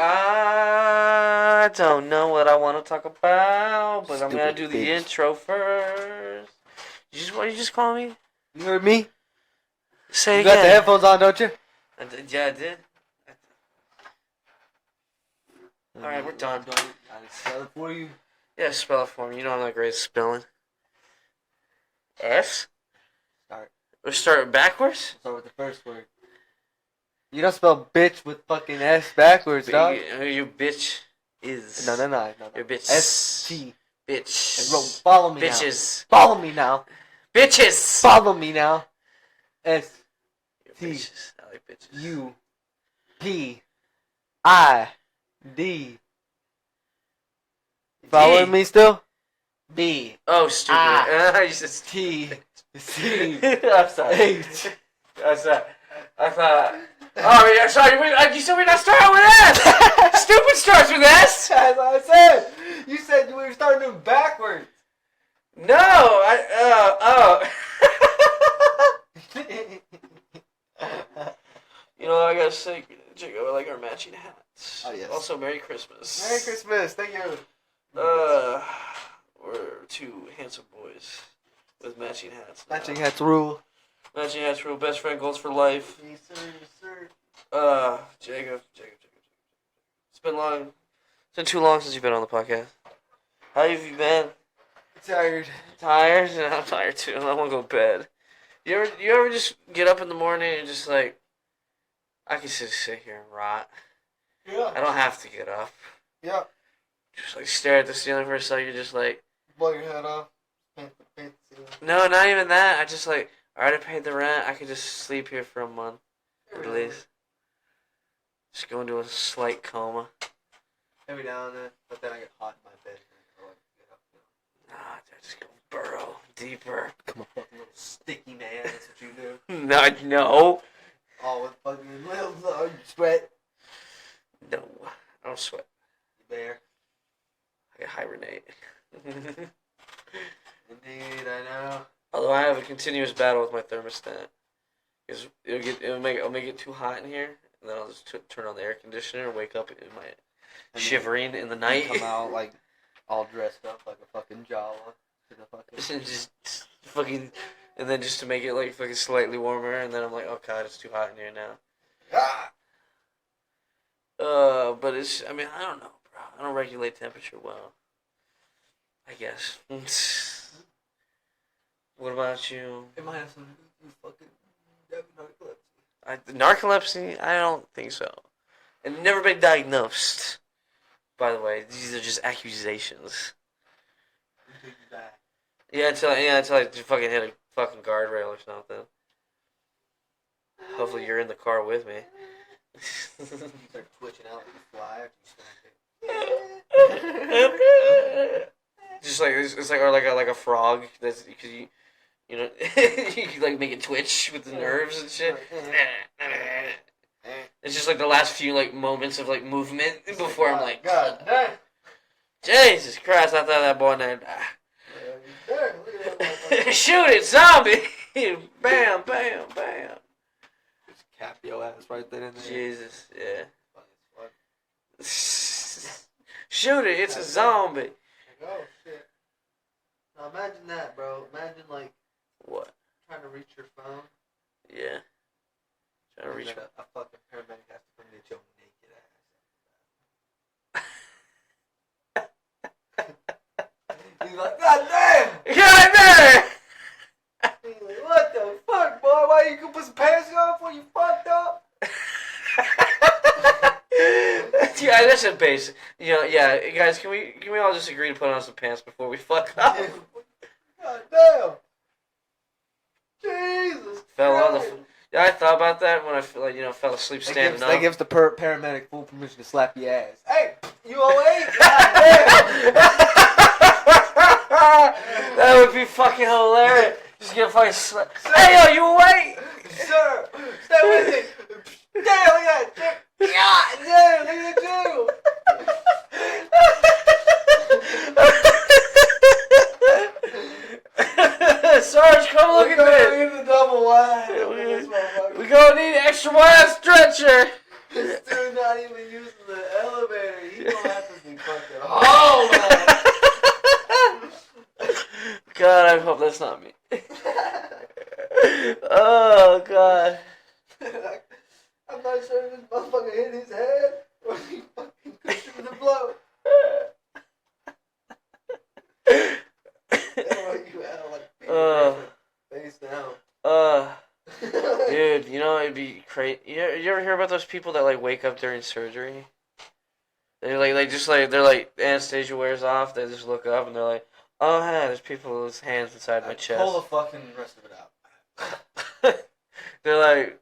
I don't know what I want to talk about, but I'm gonna do the Stupid bitch. intro first. What did you just call me? You heard me? Say You it got the again. headphones on, don't you? Yeah, I did. Alright, we're done. I spell it for you. Yeah, spell it for me. You know I'm not great at spelling. S? Start. We're starting backwards? Start with the first word. You don't spell bitch with fucking S backwards, dog. Your bitch is. No. Your bitch. S-T. Bitch. Hey, bro, follow me Bitches. now. Follow me now. Bitches! Follow me now. S. Your T. bitches. I like bitches. U. P. I. D. Following me still? B. Oh, stupid. You just T. C. I'm sorry. H. I'm sorry. I thought. Oh, yeah, sorry. You said we're not starting with S. Stupid starts with S. That's what I said. You said we were starting them backwards. No, You know, I gotta say, Jacob, I like our matching hats. Oh, yes. Also, Merry Christmas. Merry Christmas. Thank you. We're two handsome boys with matching hats. now. Matching hats rule. Matching hats rule. Best friend goals for life. Yes, sir. Yes, sir. Jacob. It's been too long since you've been on the podcast. How have you been? Tired. Tired? I'm tired too. I want to go to bed. You ever just get up in the morning and just like, I can just sit here and rot. Yeah. I don't have to get up. Yeah. Just like stare at the ceiling for a second. You're just like, Blow your head off. Paint the ceiling. no, not even that. I just like, alright, I paid the rent. I could just sleep here for a month at least. Just go into a slight coma. Every now and then, but then I get hot in my bed. Nah, I just go burrow deeper. Become a fucking little sticky man. That's what you do. No. All with fucking little blood, sweat. No. I don't sweat. You bear. I hibernate. Indeed, I know. Although I have a continuous battle with my thermostat. Because I'll make it too hot in here, and then I'll just turn on the air conditioner and wake up in my shivering in the night. Come out like all dressed up like a fucking Jawa. just fucking, and then just to make it like fucking slightly warmer, and then I'm like, oh god, it's too hot in here now. Ah! But it's, I mean, I don't know, bro. I don't regulate temperature well. I guess. What about you? It might have something to do with fucking narcolepsy. Narcolepsy? I don't think so. And never been diagnosed. By the way, these are just accusations. Until you die. Yeah, until I just fucking hit a fucking guardrail or something. Hopefully you're in the car with me. You start twitching out like a fly after you smack it. Just like it's like, or like a frog. That's because you know you can like make it twitch with the nerves and shit. It's just like the last few like moments of like movement before I'm like, God damn. Jesus Christ! I thought that boy named. Look Shoot it, zombie! Bam, bam, bam. Just cap your ass right there and there. Jesus, yeah. Shoot it, it's a zombie. Like, oh shit. Now imagine that, bro. Imagine like What? trying to reach your phone. Yeah. Trying to reach. And then a fucking paramedic has to come get your naked ass. He's like, God damn! God damn! He's like, what the fuck, boy? Why you can put some pants on before you fucked up? Yeah, that's a basic. You know, yeah, guys, can we all just agree to put on some pants before we fuck up? God damn! Jesus Fell on the. Christ. Yeah, I thought about that when I fell asleep standing up. That gives the paramedic full permission to slap your ass. Hey, you awake? God damn! That would be fucking hilarious. Just get a fucking slap. Hey, yo, you awake? Sir, stay with me. Damn, look at that. God damn, look at you. Sarge, come look at this. Leave the double wide. We gonna need an extra wide stretcher. This dude not even using the elevator. You don't have to be fucking home. God, I hope that's not me. Oh, God. I'm not sure if this motherfucker hit his head or if he fucking cushioned the blow. You had like face down. Dude, you know it'd be crazy. You ever hear about those people that like wake up during surgery? They're they're like anesthesia wears off. They just look up and they're like, oh hey, there's people with hands inside my chest. Pull the fucking rest of it out. They're like,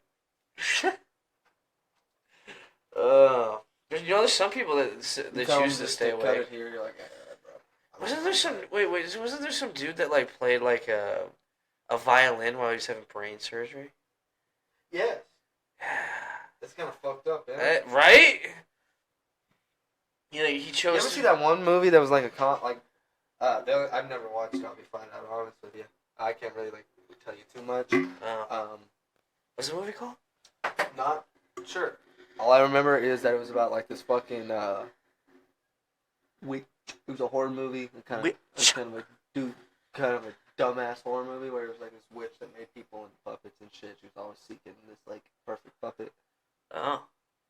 you know, there's some people that choose to stay awake. Cut it here, you're like, bro. Wasn't there some wasn't there some dude that like played like a violin while he was having brain surgery? Yes. That's kind of fucked up, yeah. Right? You know, he chose. You ever see that one movie that was like I've never watched it, I'll be fine, I'm honest with you. I can't really like tell you too much. What's the movie called? Not sure. All I remember is that it was about like this fucking witch. It was a horror movie, kind of a dumbass horror movie where it was like this witch that made people into puppets and shit. She was always seeking this like perfect puppet. Oh.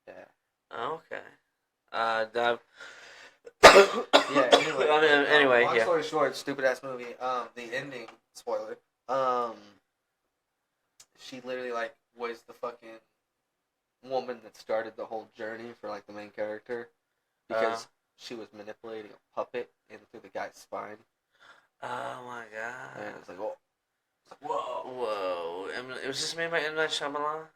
Yeah. Oh, okay. Yeah. Anyway. Long story short, stupid ass movie. The ending, spoiler. She literally like was the fucking woman that started the whole journey for like the main character because she was manipulating a puppet in through the guy's spine. Oh my god. And it's like, oh. Whoa. It was just made by M. Night Shyamalan?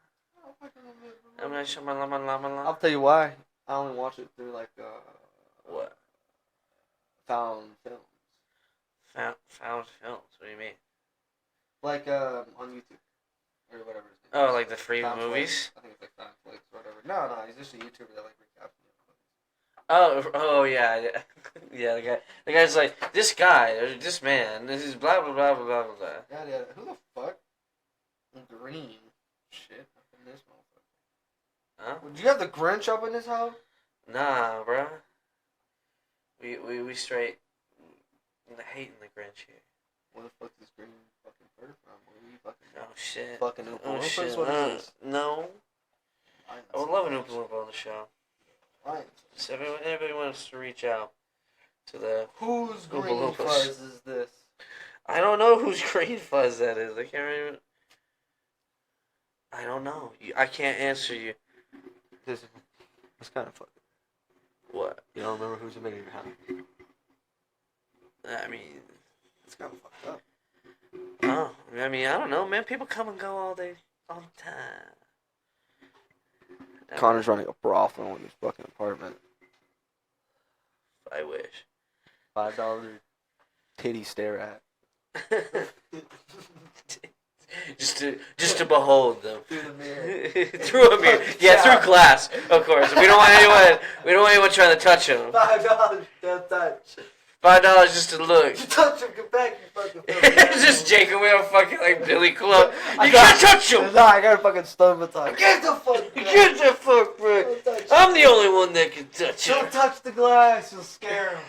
M. Night Shyamalan? I'll tell you why. I only watch it through like what? Found films. Found films? What do you mean? Like on YouTube or whatever. Oh, like the free Found movies? Flicks. I think it's like Found Flicks or whatever. No, he's just a YouTuber that like recaps it. Oh yeah. Yeah, the guy's like, this guy, or this man, this is blah blah blah blah blah blah. Yeah. Who the fuck? Green. Shit. Up in this motherfucker. Huh? Would you have the Grinch up in this house? Nah, bro. We straight hating the Grinch here. Where the fuck is Green fucking fur from? Where are you fucking? Oh shit. Fucking Oompa Oh Loompas? shit. What is this? No. I would love an Oompa Loompa on the show. Right. So if anybody wants to reach out to the Whose Oompa Green Loompas. Fuzz is this? I don't know whose Green Fuzz that is. I can't even. I don't know. I can't answer you. This it's kind of fucking. What? You don't remember who's in your house? I mean, it's kind of fucked up. Oh, I mean, I don't know, man. People come and go all the time. Connor's running a brothel in his fucking apartment. I wish. $5 titty stare at. just to behold them Through the mirror. through a mirror. Yeah, through glass, of course. We don't want anyone trying to touch them. $5, don't touch. $5 just to look. You touch him, get back, you fucking. It's just Jacob. We have fucking like Billy Club. You can't touch him. Nah, I got a fucking stomach. Get the fuck. Get the fuck, bro. I'm the only one that can touch him. Don't touch the glass. You'll scare him.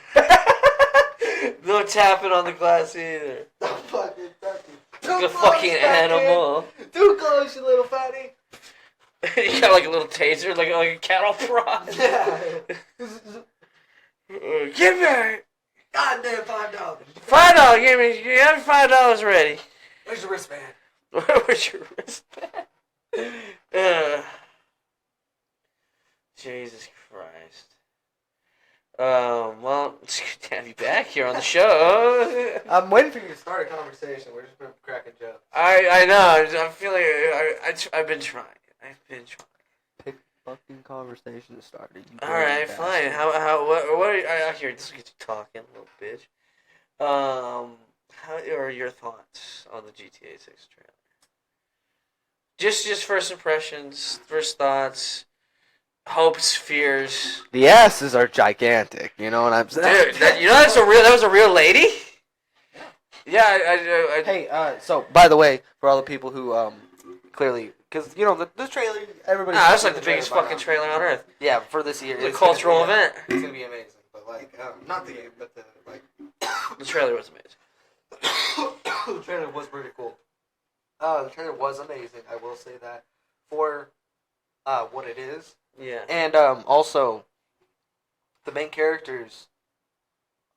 No tapping on the glass either. Don't fucking touch him. Like a fucking animal. Too close, you little fatty. You got like a little taser, like a cattle prod. Yeah. Give me Goddamn $5. $5. Give me $5 ready. Where's your wristband? Where's your wristband? Jesus Christ. Well, it's good to have you back here on the show. I'm waiting for you to start a conversation. We're just cracking jokes. I know. I'm feeling. I've been trying. Pick fucking conversation to start. All right, fine. What are you, here? This will get you talking, little bitch. How are your thoughts on the GTA 6 trailer? Just first impressions, first thoughts, hopes, fears. The asses are gigantic. You know what I'm saying? Dude, that was a real lady. Yeah. I Hey, so by the way, for all the people who clearly because you know the trailer. Everybody. Nah, that's like the biggest fucking trailer on earth. Yeah, for this year. The It's cultural gonna be, event. It's gonna be amazing, but like not the game, but the like. The trailer was amazing. The trailer was pretty cool. The trailer was amazing. I will say that for what it is, Yeah. and also the main characters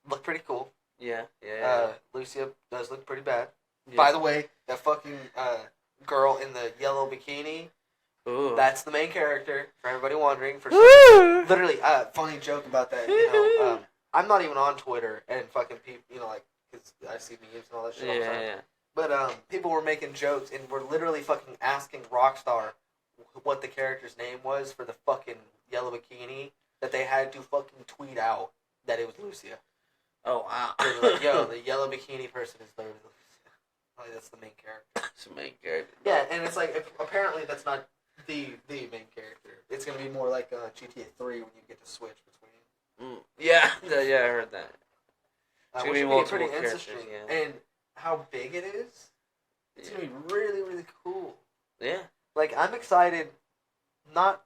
look pretty cool. Yeah. Yeah. Lucia does look pretty bad. Yeah. By the way, that fucking girl in the yellow bikini, Ooh. that's the main character. For everybody wondering, for Woo! literally, funny joke about that. You know, I'm not even on Twitter and fucking people, you know, like because I see memes and all that shit all the time. Yeah. But people were making jokes and were literally fucking asking Rockstar what the character's name was for the fucking yellow bikini that they had to fucking tweet out that it was Lucia. Oh wow. They were like, yo, the yellow bikini person is literally Lucia. Like, that's the main character. It's the main character. Yeah, and it's like apparently that's not the main character. It's gonna be more like GTA 3 when you get to switch between. Yeah. Yeah. I heard that. It's gonna Which be would multiple pretty characters, interesting. yeah. And how big it is, it's gonna be really really cool. Yeah. Like I'm excited. Not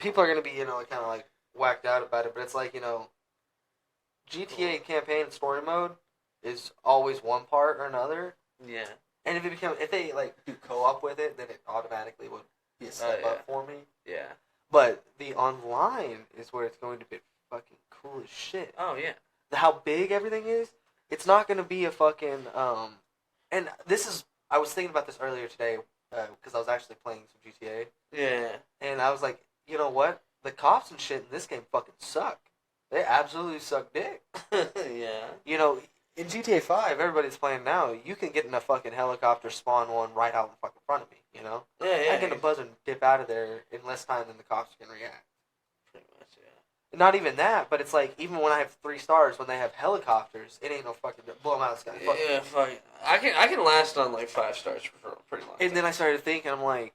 people are gonna be kind of like whacked out about it, but it's like GTA campaign and story mode is always one part or another. Yeah. And if they like do co-op with it, then it automatically would be a step up for me. Yeah. But the online is where it's going to be fucking cool as shit. Oh yeah. How big everything is, it's not going to be a fucking and this is I was thinking about this earlier today because I was actually playing some GTA. Yeah. And I was like, you know what? The cops and shit in this game fucking suck. They absolutely suck dick. Yeah. You know, in GTA 5, everybody's playing now, you can get in a fucking helicopter, spawn one right out in fucking front of me, you know? Yeah. I get a buzz and dip out of there in less time than the cops can react. Pretty much, yeah. Not even that, but it's like, even when I have 3 stars, when they have helicopters, it ain't no fucking blow them out of the sky. Fuck Yeah, you. fuck. I can last on like 5 stars for pretty much. And then I started thinking, I'm like,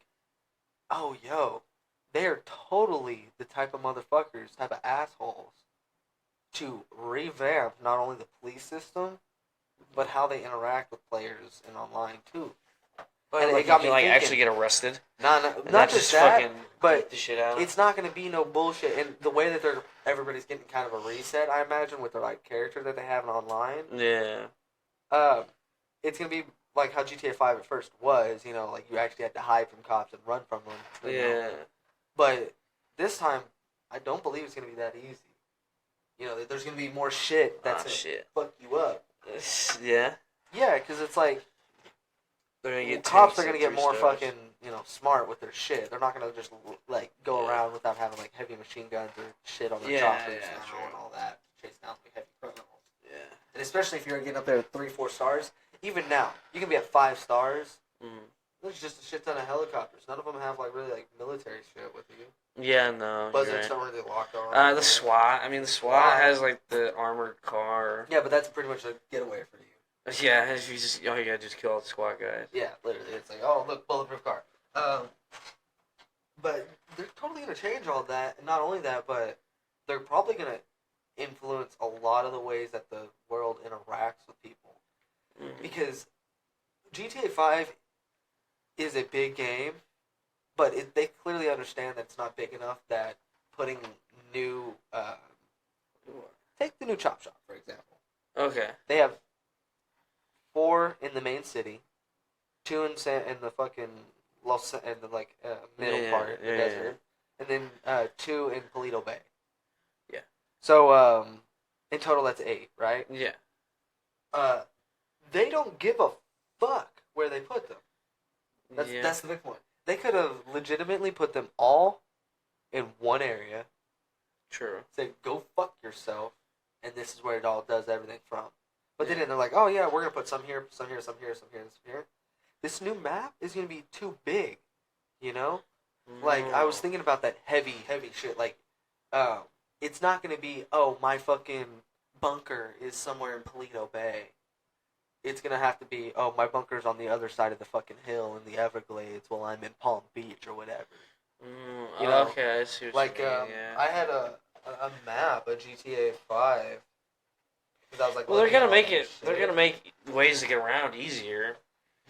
oh, yo, they are totally the type of motherfuckers, type of assholes to revamp not only the police system, but how they interact with players and online too. But and like, it got you me can, thinking, actually get arrested. Not just that, fucking but beat the shit out. it's not going to be no bullshit. And the way that everybody's getting kind of a reset, I imagine, with the like character that they have online. Yeah. It's going to be like how GTA 5 at first was. Like you actually had to hide from cops and run from them. Yeah. But this time, I don't believe it's going to be that easy. There's going to be more shit that's going to fuck you up. Yeah. Yeah, because it's like They're gonna get cops are going to get 3 more stars. fucking, smart with their shit. They're not going to just, like, go around without having, like, heavy machine guns or shit on their choppers true. and all that. Chase down like heavy criminals. Yeah. And especially if you're getting up there at 3-4 stars. Even now, you can be at 5 stars. Mm. There's just a shit ton of helicopters. None of them have, like, really, like, military shit with you. Yeah, no. Buzzards don't really lock on. The SWAT. I mean, the SWAT has like the armored car. Yeah, but that's pretty much a getaway for you. Yeah, if you just you gotta just kill all the SWAT guys. Yeah, literally, it's like, oh look, bulletproof car. But they're totally gonna change all that, and not only that, but they're probably gonna influence a lot of the ways that the world interacts with people. Mm. Because GTA 5 is a big game, but they clearly understand that it's not big enough that putting new... take the new Chop Shop, for example. Okay. They have 4 in the main city, 2 in the fucking in the middle part, the desert, and then 2 in Paleto Bay. Yeah. So in total that's 8, right? Yeah. They don't give a fuck where they put them. Yeah. That's the big point. They could have legitimately put them all in one area. True. Say, go fuck yourself, and this is where it all does everything from. But then they're like, oh yeah, we're gonna put some here, some here, some here, some here, and some here. This new map is gonna be too big, Like I was thinking about that heavy shit. Like, it's not gonna be, oh, my fucking bunker is somewhere in Paleto Bay. It's gonna have to be, oh, my bunker's on the other side of the fucking hill in the Everglades while I'm in Palm Beach or whatever. Okay, I see what Like, you mean. Yeah. I had a map, a GTA 5. Because I was like, Well, they're gonna make it. They're gonna make ways to get around easier.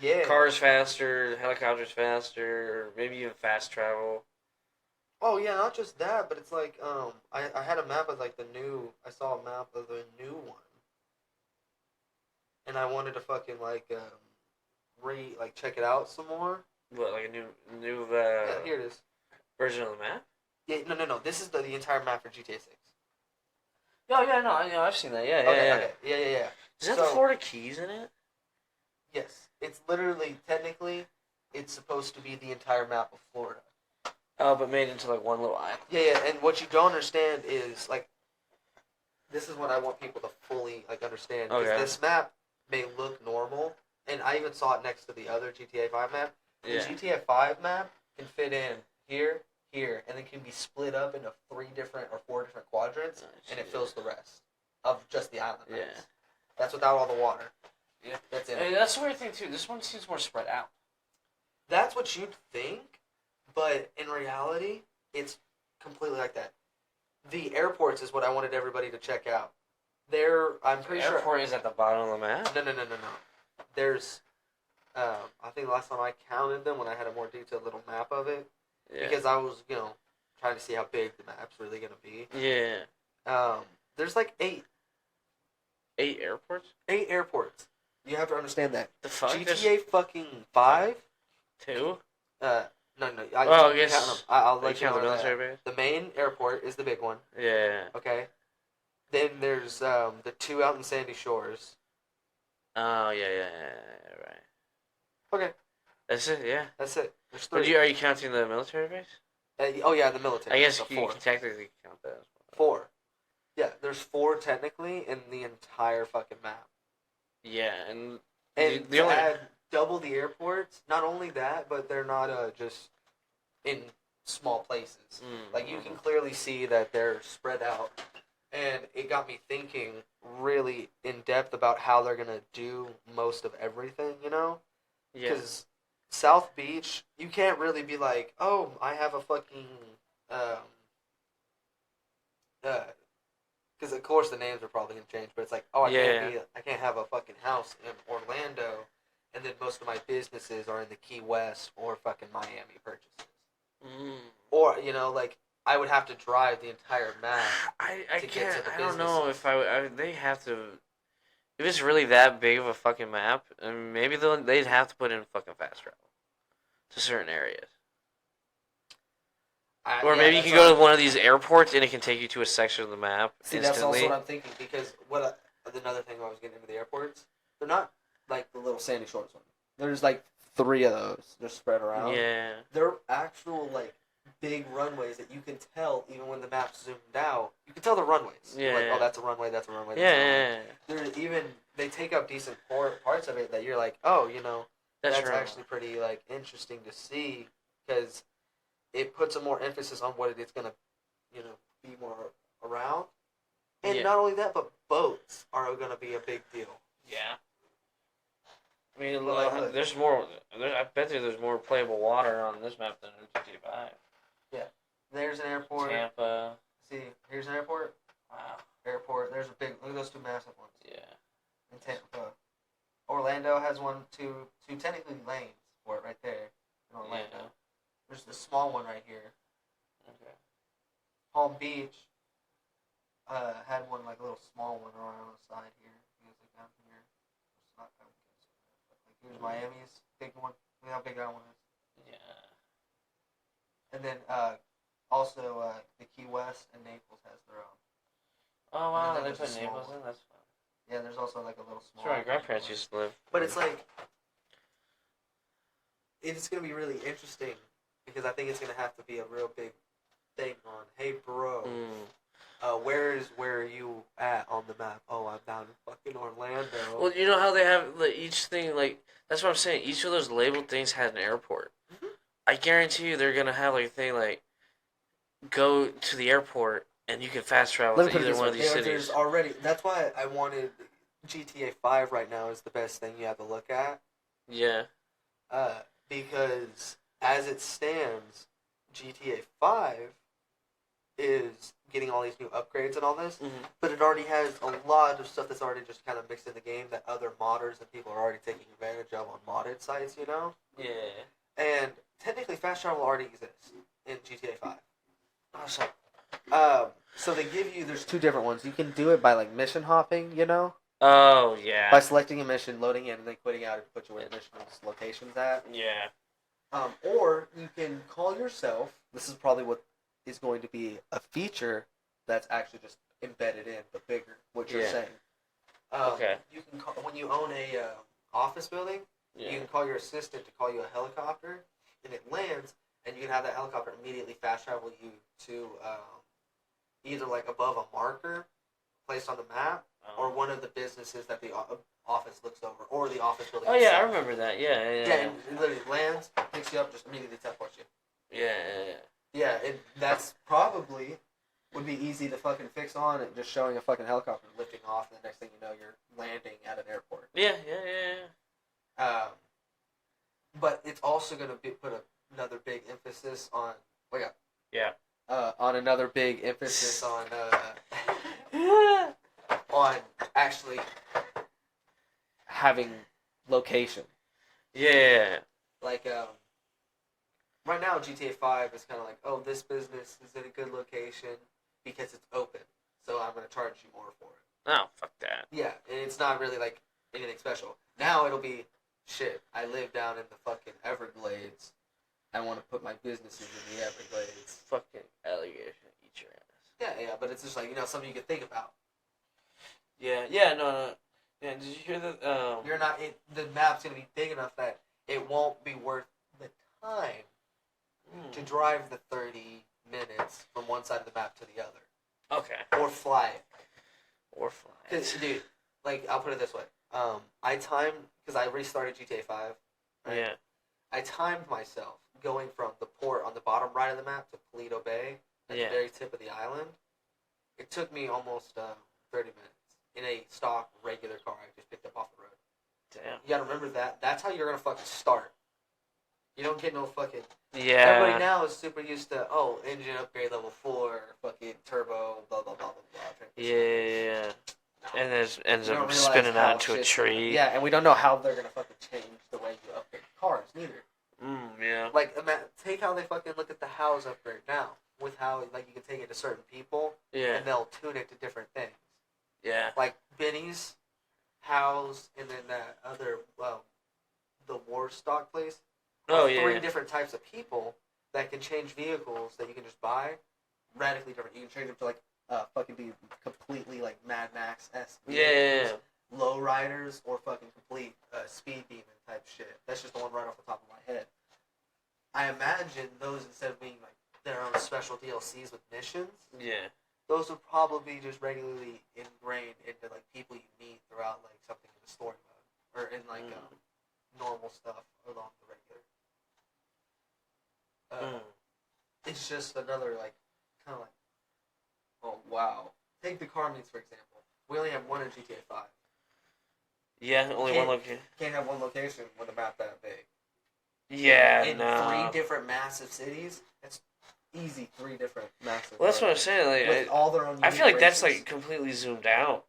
Yeah. Cars faster, helicopters faster, or maybe even fast travel. Oh yeah, not just that, but it's like I had a map of like the new. I saw a map of the new one, and I wanted to fucking like check it out some more. What, like a new Yeah, here it is. version of the map? Yeah, no. This is the entire map for GTA 6. Oh yeah, no, I know, I've seen that. Yeah, yeah, Okay, yeah. okay, yeah. Does that have the Florida Keys in it? Yes, it's literally technically, it's supposed to be the entire map of Florida. Oh, but made into like one little island. Yeah, and what you don't understand is like, this is what I want people to fully like understand. Because Okay. this map may look normal, and I even saw it next to the other GTA 5 map. The Yeah. GTA 5 map can fit in here, and then can be split up into 3 different or 4 different quadrants, and it fills the rest of just the island maps. Yeah. That's without all the water. Yeah. That's it. Hey, that's the weird thing too. This one seems more spread out. That's what you'd think, but in reality, it's completely like that. The airports is what I wanted everybody to check out. I'm pretty The sure. airport is at the bottom of the map. No. There's, I think the last time I counted them when I had a more detailed little map of it, Yeah. because I was, trying to see how big the map's really gonna be. Yeah. There's like 8 airports. 8 airports. You have to understand that. The fuck. GTA fucking 5. Two. No. Oh, I you guess. count them. I'll They let you count know the that. military base. The main airport is the big one. Yeah. Okay. Then there's the 2 out in Sandy Shores. Oh yeah, right. Okay, That's it. Yeah. that's it. There's But 3. are you counting the military base? Oh yeah, the military. I guess so you 4. can technically count that as well. 4. Yeah, there's 4 technically in the entire fucking map. Yeah, and And the to only add double the airports, not only that, but they're not just in small places. Like you can clearly see that they're spread out. And it got me thinking really in depth about how they're gonna do most of everything, yeah. Because South Beach, you can't really be like, oh, I have a fucking, because of course the names are probably gonna change, but it's like, oh, I can't have a fucking house in Orlando, and then most of my businesses are in the Key West or fucking Miami purchases, or like I would have to drive the entire map. I to get can't. to the I don't know businesses. if they have to. If it's really that big of a fucking map, maybe they'd have to put in fucking fast travel to certain areas. Or maybe you can go to one of these airports and it can take you to a section of the map See, instantly. that's also what I'm thinking, because another thing when I was getting into the airports, they're not like the little Sandy Shores one. There's like 3 of those. They're spread around. Yeah. They're actual like big runways that you can tell even when the map's zoomed out. You can tell the runways. Yeah. Like, oh, that's a runway. That's a runway. That's Yeah, a runway. yeah. There's even they take up decent parts of it that you're like, oh, that's right. actually pretty like interesting to see, because it puts a more emphasis on what it's gonna, be more around. And Yeah. not only that, but boats are gonna be a big deal. Yeah. I mean, Well, there's more. I bet there's more playable water on this map than in GTA 5. There's an airport. Tampa. See, here's an airport. Wow. Airport. There's a big. Look at those 2 massive ones. Yeah. In Tampa. Orlando has 2 technically lanes for it right there in Orlando. Yeah. There's the small one right here. Okay. Palm Beach had one like a little small one around on the side here. You guys look down here. It's not coming against it. But, like, here's Miami's big one. Look how big that one is. Yeah. And then also the Key West and Naples has their own. Oh wow, then they there's put a small Naples one. in. That's fun. Yeah, there's also like a little small. That's where my grandparents used to live. But it's like, it's gonna be really interesting, because I think it's gonna have to be a real big thing on, hey bro, where are you at on the map? Oh, I'm down in fucking Orlando. Well, you know how they have each thing, like, that's what I'm saying. Each of those labeled things had an airport. Mhm. I guarantee you they're gonna have like a thing like, go to the airport and you can fast travel Let me to put it either this one way. of these There's cities. already. That's why I wanted GTA 5 right now is the best thing you have to look at. Yeah. Because as it stands, GTA 5 is getting all these new upgrades and all this, Mm-hmm. but it already has a lot of stuff that's already just kind of mixed in the game that other modders and people are already taking advantage of on modded sites, you know? Yeah. And technically, fast travel already exists in GTA 5. Awesome. So they give you, there's two different ones. You can do it by like mission hopping, you know? Oh yeah. By selecting a mission, loading in, and then quitting out and put you where the mission's location's at. Yeah. Or you can call yourself, this is probably what is going to be a feature that's actually just embedded in, but bigger, what you're Yeah. saying. Okay. You can call, when you own a office building, Yeah. you can call your assistant to call you a helicopter, and it lands, and you can have that helicopter immediately fast travel you to either like above a marker placed on the map, or one of the businesses that the office looks over, or the office building. Oh yeah, I itself. remember that. Yeah. Yeah, and it literally lands, picks you up, just immediately teleports you. Yeah. Yeah, that's probably would be easy to fucking fix on it, just showing a fucking helicopter lifting off, and the next thing you know, you're landing at an airport. Yeah. But it's also going to put another big emphasis on. Yeah. On another big emphasis on on actually having location. Yeah. Like right now, GTA 5 is kind of like, oh, this business is in a good location because it's open, so I'm going to charge you more for it. Oh, fuck that. Yeah, and it's not really like anything special. Now it'll be, shit, I live down in the fucking Everglades. I want to put my businesses in the Everglades. Fucking alligator, eat your ass. Yeah, but it's just like, something you can think about. Yeah, no. Yeah, did you hear that? You're not, the map's going to be big enough that it won't be worth the time to drive the 30 minutes from one side of the map to the other. Okay. Or fly it. Or fly. Because, dude, like, I'll put it this way. I timed, because I restarted GTA 5. Right? Yeah. I timed myself going from the port on the bottom right of the map to Paleto Bay at the very tip of the island. It took me almost 30 minutes in a stock regular car I just picked up off the road. Damn. You gotta remember that. That's how you're gonna fucking start. You don't get no fucking... Yeah. Everybody now is super used to, engine upgrade level 4, fucking turbo, blah, blah, blah, blah, blah. Yeah. No. And it ends We don't up realize spinning how out into a shit's tree. Yeah, and we don't know how they're gonna fucking change the way you upgrade cars, neither. Yeah. Like, take how they fucking look at the house upgrade now, with how, like, you can take it to certain people, Yeah. and they'll tune it to different things. Yeah. Like, Benny's, House, and then that other, the War Stock place. Oh, Three yeah. different types of people that can change vehicles that you can just buy radically different. You can change them to, like, fucking be completely, like, Mad Max-esque. Yeah. Low riders or fucking complete speed demon type shit. That's just the one right off the top of my head. I imagine those, instead of being like their own special DLCs with missions, Yeah. those would probably be just regularly ingrained into like people you meet throughout like something in the story mode or in like normal stuff along the regular. It's just another like kind of like, oh wow. Take the car meets for example. We only have one in GTA 5. Yeah, only one location. Can't have one location with a map that big. Yeah, In no. 3 different massive cities, that's easy. 3 different massive. Well, that's what I'm saying. With Like, all their own. I feel like that's races. like completely zoomed out.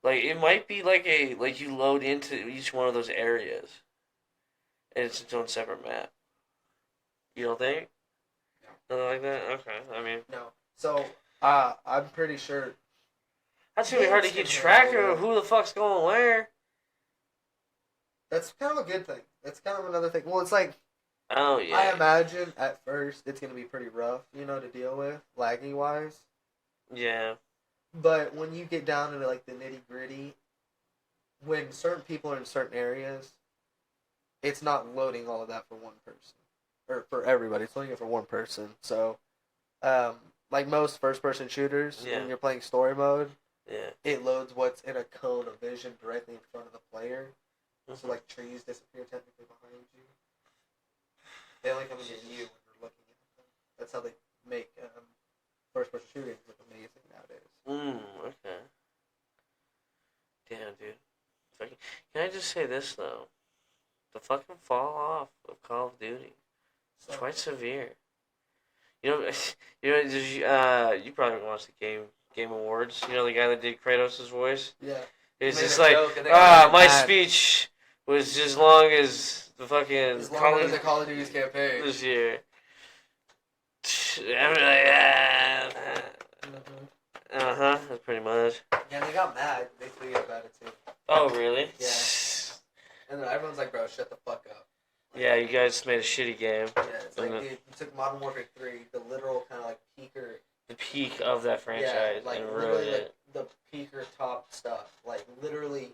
Like, it might be like you load into each one of those areas, and it's its own separate map. You don't think? No. Nothing like that. Okay. I mean, No. So, I'm pretty sure. that's gonna be hard to keep track of who the fuck's going where. That's kind of a good thing. That's kind of another thing. Well, it's like Oh yeah. I imagine at first it's gonna be pretty rough, to deal with, laggy wise. Yeah. But when you get down into like the nitty gritty, when certain people are in certain areas, it's not loading all of that for one person or for everybody. It's loading it for one person. So, like most first-person shooters, Yeah. when you're playing story mode, Yeah. it loads what's in a cone of vision directly in front of the player. So like trees disappear technically behind you. They only come into you when you're looking at them. That's how they make first-person shootings look amazing nowadays. Okay. Damn, dude. Can I just say this though? The fucking fall off of Call of Duty. It's So, quite severe. You know, you probably watched the Game Awards. You know the guy that did Kratos' voice. Yeah. It's Made just a like, joke and they got really my mad. speech was as long as the fucking As long as the Call of Duty's campaign. this year. I'm like, that's pretty much. Yeah, they got mad. They tweeted about it too. Oh, really? Yeah. And then everyone's like, bro, shut the fuck up. Like, Yeah, you guys made a shitty game. Yeah, it's like, dude, you took Modern Warfare 3, the literal kind of like peaker. The peak of that franchise, like and literally ruined it. like the peaker top stuff. Like literally,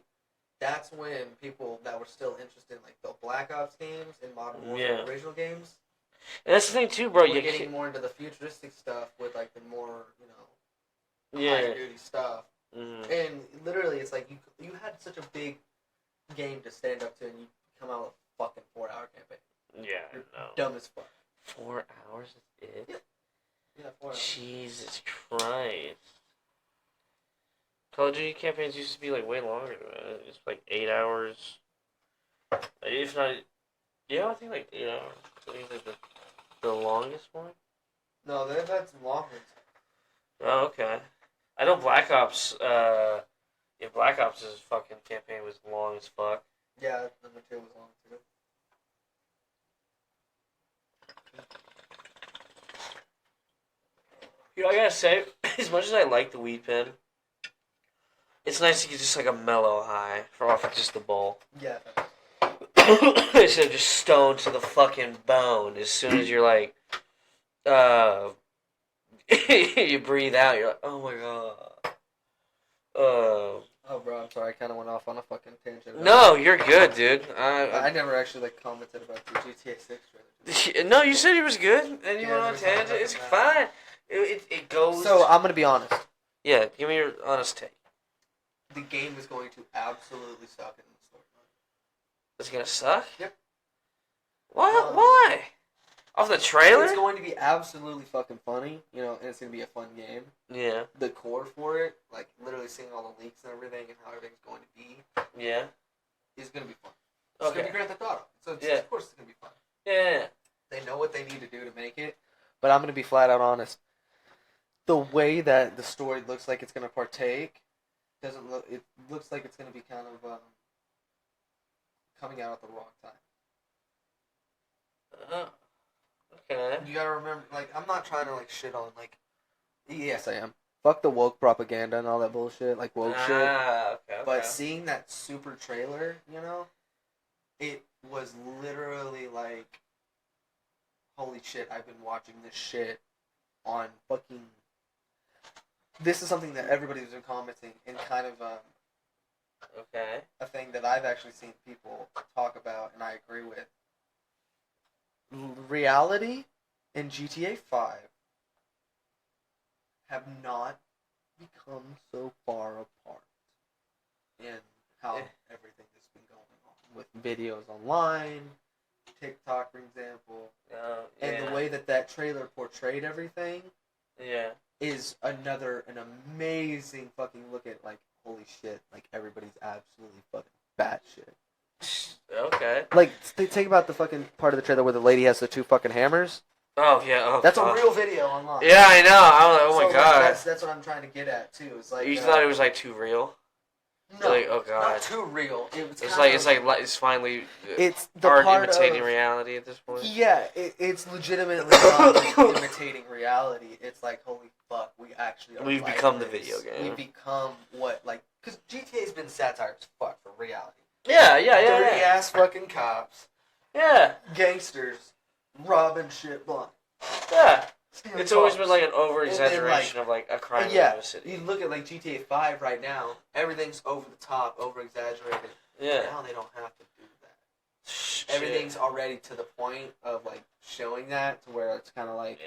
that's when people that were still interested in like the Black Ops games and Modern Warfare original games. And that's the thing too, bro. We're getting more into the futuristic stuff with like the more high duty stuff. Mm-hmm. And literally, it's like you had such a big game to stand up to, and you come out with a fucking 4-hour campaign. Yeah, You're no. dumb as fuck. 4 hours is it? Yep. Yeah, 4 hours. Jesus Christ. Call of Duty campaigns used to be like way longer than that. It's like 8 hours. If not, yeah, I think like 8 hours. I think like the longest one. No, they've had some long ones. Oh, okay. I know Black Ops. Black Ops' fucking campaign was long as fuck. Yeah, number 2 was long too. You know, I gotta say, as much as I like the weed pen, it's nice to get just like a mellow high off of just the bowl. Yeah. Instead of just stoned to the fucking bone. As soon as you're like, you breathe out, you're like, oh my god. Oh, bro, I'm sorry. I kind of went off on a fucking tangent. No, you're good, dude. I never actually like commented about the GTA 6 trailer. No, you said he was good, and you Yeah, went on a there was something tangent. about It's that. fine. It goes. So I'm gonna be honest. Yeah, give me your honest take. The game is going to absolutely suck in the storyline. It's gonna suck. Yep. What? Why? Off the trailer? It's going to be absolutely fucking funny, and it's going to be a fun game. Yeah. The core for it, like literally seeing all the leaks and everything and how everything's going to be, Yeah. is going to be fun. It's Okay. going to be Grand Theft Auto. So Yeah. of course it's going to be fun. Yeah. They know what they need to do to make it, but I'm going to be flat out honest. The way that the story looks like it's going to partake doesn't look. It looks like it's going to be kind of coming out at the wrong time. Okay. You gotta remember, like, I'm not trying to like shit on like. Yes, I am. Fuck the woke propaganda and all that bullshit, like woke shit. Okay. But seeing that super trailer, it was literally like, holy shit! I've been watching this shit on fucking. This is something that everybody's been commenting and kind of Okay. a thing that I've actually seen people talk about, and I agree with. Reality and GTA 5 have not become so far apart in how everything has been going on with videos online, TikTok, for example, and the way that trailer portrayed everything is an amazing fucking look at, like, holy shit, like, everybody's absolutely fucking batshit. Okay. Like, think about the fucking part of the trailer where the lady has the 2 fucking hammers. Oh yeah. Oh, That's God. a real video online. Yeah, I know. I was like, oh So, my like, god. that's what I'm trying to get at too. It's like You thought it was like too real. no, Like, oh god. not too real. It's it's finally it's the art part imitating of, reality at this point. Yeah, it's legitimately not imitating reality. It's like, holy fuck, we actually are. We've like become the this. video game. We've become what, like, because GTA's been satire as fuck for reality. Yeah. Dirty ass fucking cops, Yeah. gangsters, robbing shit blind. Yeah. stealing It's always cars. been like an over And exaggeration of like a crime in Yeah, a city. you look at like GTA 5 right now. Everything's over the top, over exaggerated. Yeah. Now they don't have to do that. Shit. Everything's already to the point of like showing that to where it's kind of like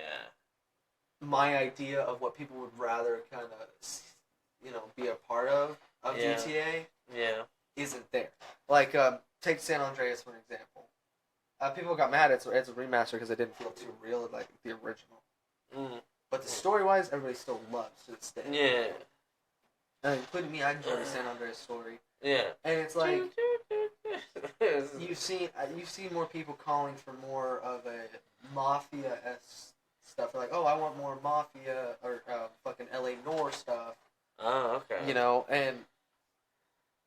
my idea of what people would rather kind of be a part of Yeah. GTA Yeah. isn't there. Like take San Andreas for an example. People got mad it's a remaster because it didn't feel too real like the original. Mm. But the story wise, everybody still loves to this day. Yeah. Including me, I enjoy the San Andreas story. Yeah. And it's like you've seen more people calling for more of a mafia-esque stuff. They're like, oh, I want more Mafia or fucking L.A. Noir stuff. Oh, okay. You know, and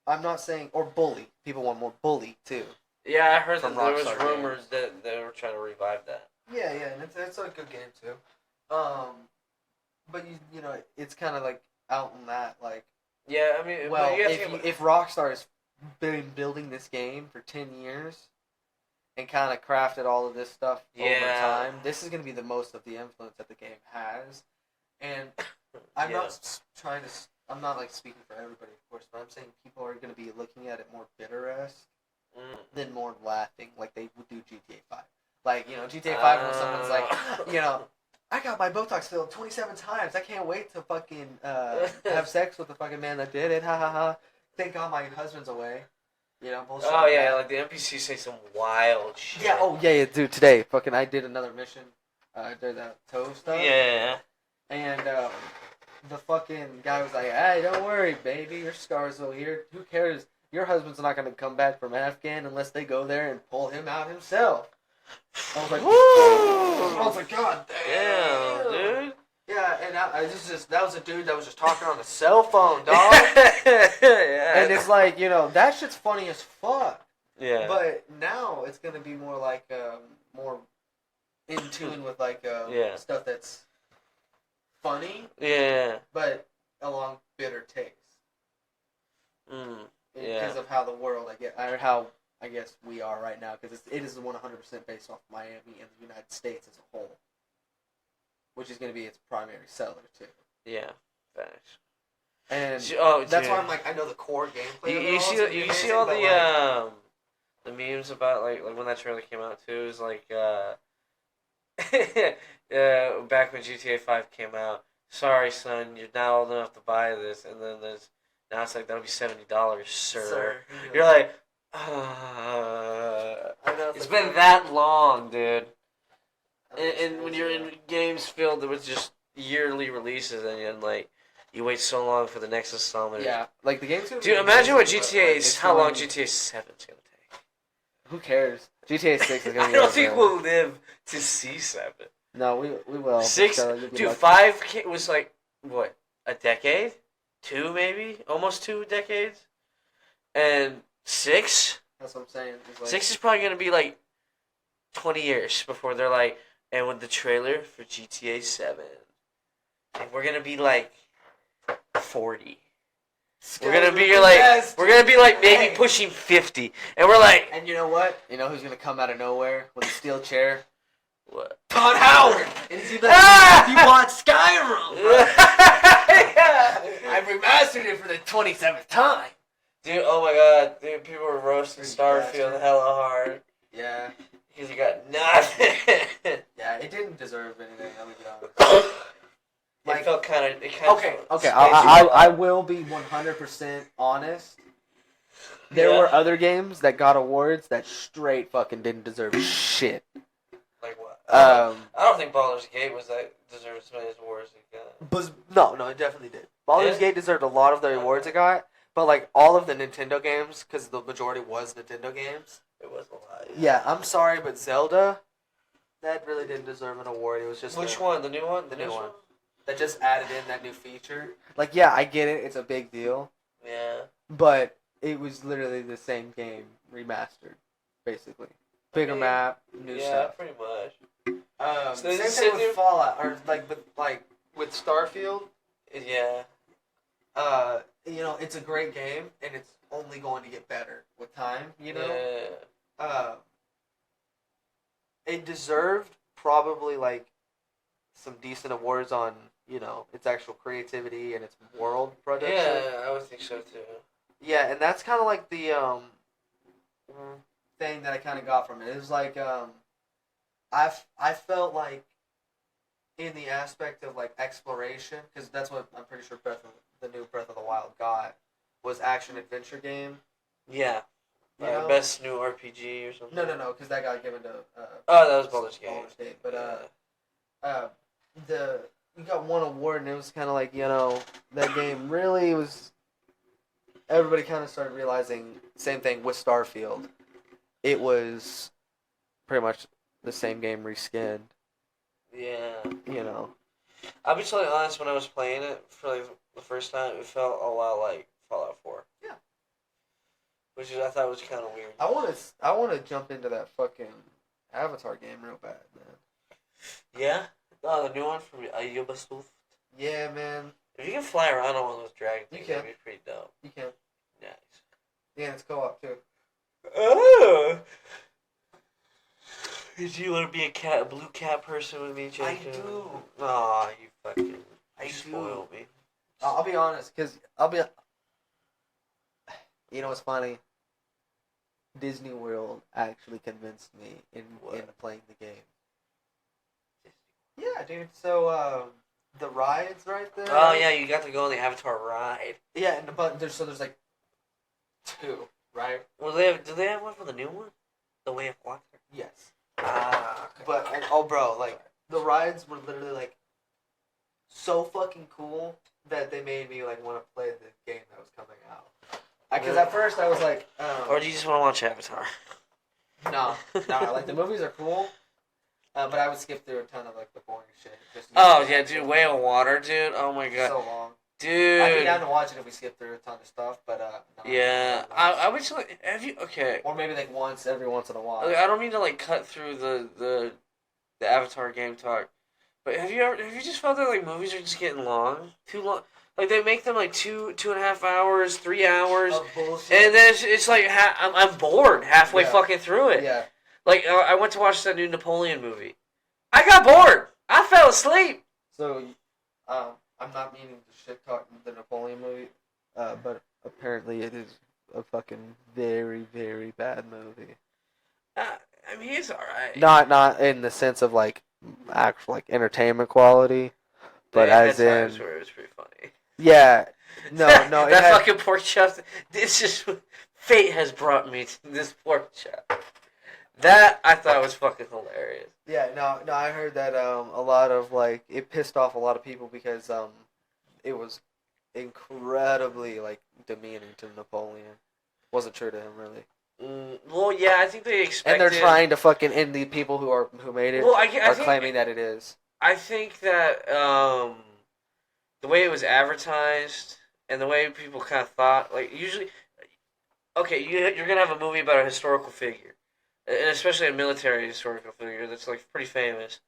I'm not saying or Bully. People want more Bully too. Yeah, I heard From that there was Rockstar rumors Games. that they were trying to revive that. Yeah, and it's a good game too. But you know, it's kind of like out in that like. Yeah, I mean, Well, but you have to if Rockstar has been building this game for 10 years and kind of crafted all of this stuff over Yeah. time, this is going to be the most of the influence that the game has. And I'm Yeah. I'm not like speaking for everybody, of course, but I'm saying people are going to be looking at it more bitter-esque than more laughing like they would do GTA 5. Like, you know, GTA 5 when someone's like, you know, I got my Botox filled 27 times. I can't wait to fucking have sex with the fucking man that did it. Ha ha ha. Thank God my husband's away. You know, bullshit. Oh like yeah, that. like the NPCs say some wild shit. Yeah. Oh yeah, dude. Today, fucking, I did another mission. I did that toe stuff. Yeah. And the fucking guy was like, "Hey, don't worry, baby. Your scars over here. Who cares? Your husband's not gonna come back from Afghan unless they go there and pull him out himself." I was like, Woo! I was like, God Damn, dude. Yeah, and that was a dude that was just talking on the cell phone, dog. Yeah. And it's like, you know, that shit's funny as fuck. Yeah. But now it's gonna be more like more in tune with like Yeah. stuff that's funny, Yeah. but along bitter taste. Mm. Because of how the world or how I guess we are right now, because it is 100% based off Miami and the United States as a whole, which is going to be its primary seller too. Yeah. Thanks. And Oh, that's dude. why I'm like, I know the core gameplay. You see all the memes about like when that trailer came out too. It was like back when GTA 5 came out. Sorry, son, you're not old enough to buy this, and then now it's like that'll be $70, sir. You're like, I know it's been that long, dude. And when you're in games filled with just yearly releases, and like you wait so long for the next installment. Yeah, like the game's gonna Dude, be imagine what amazing, GTA but, is. like, How long GTA 7's gonna take? Who cares? GTA 6 is gonna I be. don't think we'll live to see 7. No, we will. 6, So you'll be dude. lucky. 5 was like what, a decade? 2 maybe, almost 2 decades. And 6, That's what I'm saying. It's like, 6 is probably gonna be like 20 years before they're like, and with the trailer for GTA 7, and we're gonna be like 40. We're gonna be like maybe Hey. pushing 50, and we're like, And you know what? You know who's gonna come out of nowhere with a steel chair? what? Todd Howard! And he's gonna be like, Ah! you bought Skyrim, bro. Yeah. I remastered it for the 27th time. Dude, oh my god, dude, people were roasting Freaking Starfield bastard. hella hard Yeah. because he got nothing. Yeah, it didn't deserve anything, I'm gonna be honest. It felt kind of. Okay, I will be 100% honest. There Yeah. were other games that got awards that straight fucking didn't deserve shit. Like what? Um, I don't think Baldur's Gate was that deserved as many awards as it got. no, it definitely did. Baldur's Yeah? Gate deserved a lot of the awards it got, but like all of the Nintendo games, because the majority was Nintendo games. It was a lot. Yeah, I'm sorry, but Zelda, that really didn't deserve an award. It was just Which one? The new one? The This new one. That just added in that new feature. Like, yeah, I get it. It's a big deal. Yeah. But it was literally the same game remastered, basically. Bigger map, new Yeah, stuff. pretty much. So Same is thing it- with Fallout, or with Starfield. Yeah. You know, it's a great game, and it's only going to get better with time. You know, Yeah. it deserved probably like some decent awards on its actual creativity and its world production. Yeah, I would think so too. Yeah, and that's kind of like the thing that I kind of got from it. It was like I felt like in the aspect of like exploration, because that's what I'm pretty sure the new Breath of the Wild got was action adventure game. Yeah. You know? Best new RPG or something. No, because that got given to Oh, that was Baldur's Gate. Baldur's Gate. But we got one award, and it was kind of like that game really was. Everybody kind of started realizing same thing with Starfield. It was pretty much the same game reskinned. Yeah. You know. I'll be totally honest. When I was playing it for like the first time, it felt a lot like Fallout 4. Yeah. Which is I thought was kind of weird. I want to jump into that fucking Avatar game real bad, man. Yeah. Oh, the new one from Ubisoft. Yeah, man. If you can fly around on one of those dragon You things, can. that'd be pretty dope. You can. Nice. Yeah, it's co-op too. Oh. Did you want to be a blue cat person with me, Jacob? I do. Aw, you fucking. I You do. spoil me. I'll be honest, because you know what's funny? Disney World actually convinced me in playing the game. Yeah, dude. So the rides right there. Oh yeah, you got to go on the Avatar ride. Yeah, and there's like two, right? Well, do they have one for the new one? The Way of Water. Yes. Ah. Okay. But bro, like the rides were literally like so fucking cool that they made me like want to play the game that was coming out. Because at first I was like, Or do you just want to watch Avatar? no, like the movies are cool, but I would skip through a ton of like the boring shit. Oh yeah, dude, Way of Water, dude. Oh my god, so long. dude. I'd be down to watch it if we skip through a ton of stuff, but no, Yeah, I would just like, have you okay? Or maybe like every once in a while. I don't mean to like cut through the Avatar game talk, but have you just felt that like movies are just getting long, too long? Like they make them like 2.5 hours, 3 hours, Of bullshit. and then it's like I'm bored halfway fucking through it. Yeah. Like I went to watch that new Napoleon movie, I got bored. I fell asleep. So, I'm not meaning to shit talk the Napoleon movie, but apparently it is a fucking very, very bad movie. I mean, it's alright. Not in the sense of like actual like entertainment quality, but as in times where it was pretty funny. yeah, no, that fucking pork chop. It's just fate has brought me to this pork chop. That I thought was fucking hilarious. Yeah, no, I heard that a lot of like it pissed off a lot of people because it was incredibly like demeaning to Napoleon. Wasn't true to him really. Well, yeah, I think they expected. And they're trying to fucking and the people who made it are claiming that it is. I think that the way it was advertised and the way people kind of thought, like usually, okay, you're gonna have a movie about a historical figure, and especially a military historical figure that's like pretty famous.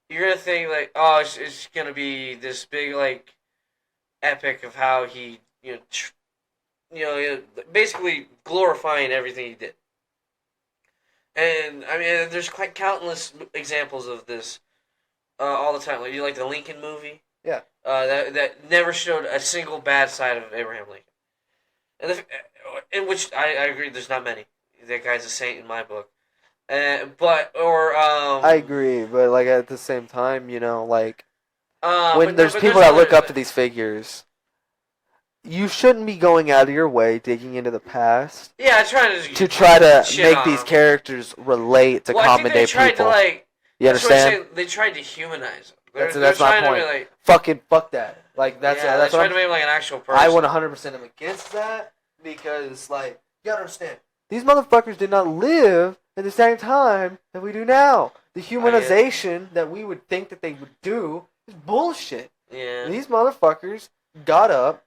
You're gonna think like, oh, it's gonna be this big like epic of how he basically glorifying everything he did. And I mean, there's quite countless examples of this all the time. Like you like the Lincoln movie, yeah, that never showed a single bad side of Abraham Lincoln, and in which I agree. There's not many. That guy's a saint in my book. I agree, but like at the same time, like when there's people that look up to these figures, you shouldn't be going out of your way digging into the past. Yeah, try to make these characters relate to common day people. You understand? They tried to humanize them. That's my point. Fucking fuck that. Like that's they tried to make him like an actual person. I 100% am against that because like you gotta understand these motherfuckers did not live at the same time that we do now. The humanization that we would think that they would do is bullshit. Yeah. These motherfuckers got up,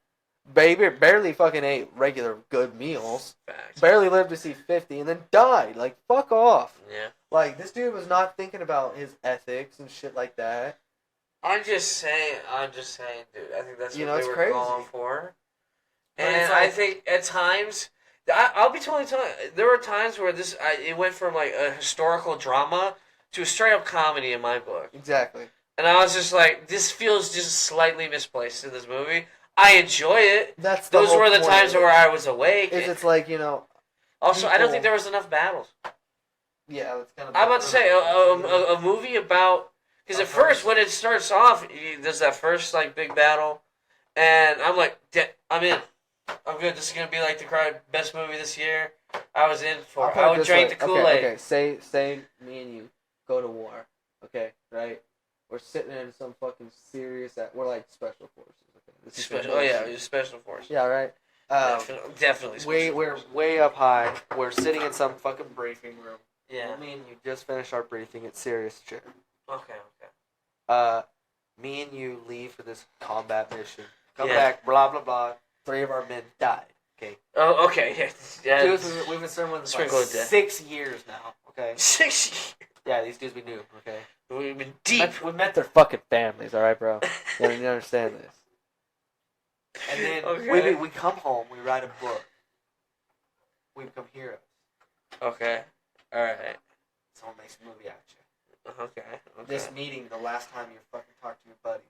barely fucking ate regular good meals, barely lived to see 50, and then died. Like, fuck off. Yeah. Like, this dude was not thinking about his ethics and shit like that. I'm just saying, dude. I think that's what they were crazy. going for. And I think at times, I'll be totally telling you, there were times where it went from like a historical drama to a straight up comedy in my book. Exactly. And I was just like, this feels just slightly misplaced in this movie. I enjoy it. Those were the times where I was awake. It's like, Also, I don't think there was enough battles. Yeah, that's kind of. I'm about to say a movie about because at first when it starts off, there's that first like big battle, and I'm like, I'm in. I'm good. This is gonna be like the best movie this year. I was in for. I would drink the Kool-Aid. Okay. Say me and you go to war. Okay, right? We're sitting in some fucking serious. We're like special forces. Okay. Special forces. Yeah, right. Definitely. We're way up high. We're sitting in some fucking briefing room. Yeah. Me and you just finished our briefing. It's serious shit. Okay. Me and you leave for this combat mission. Come Yeah. back, blah blah blah. 3 of our men died. Okay. Oh, okay. Yeah. Dudes, we've been serving with this for like Sprinkle of death. 6 years now. Okay. 6 years. Yeah, these dudes we knew. Okay. We've been deep. We met their fucking families. All right, bro. You understand this? And then Okay. we come home. We write a book. We become heroes. Okay. All right. Someone makes a movie out of you. Okay. This meeting, the last time you fucking talked to your buddies.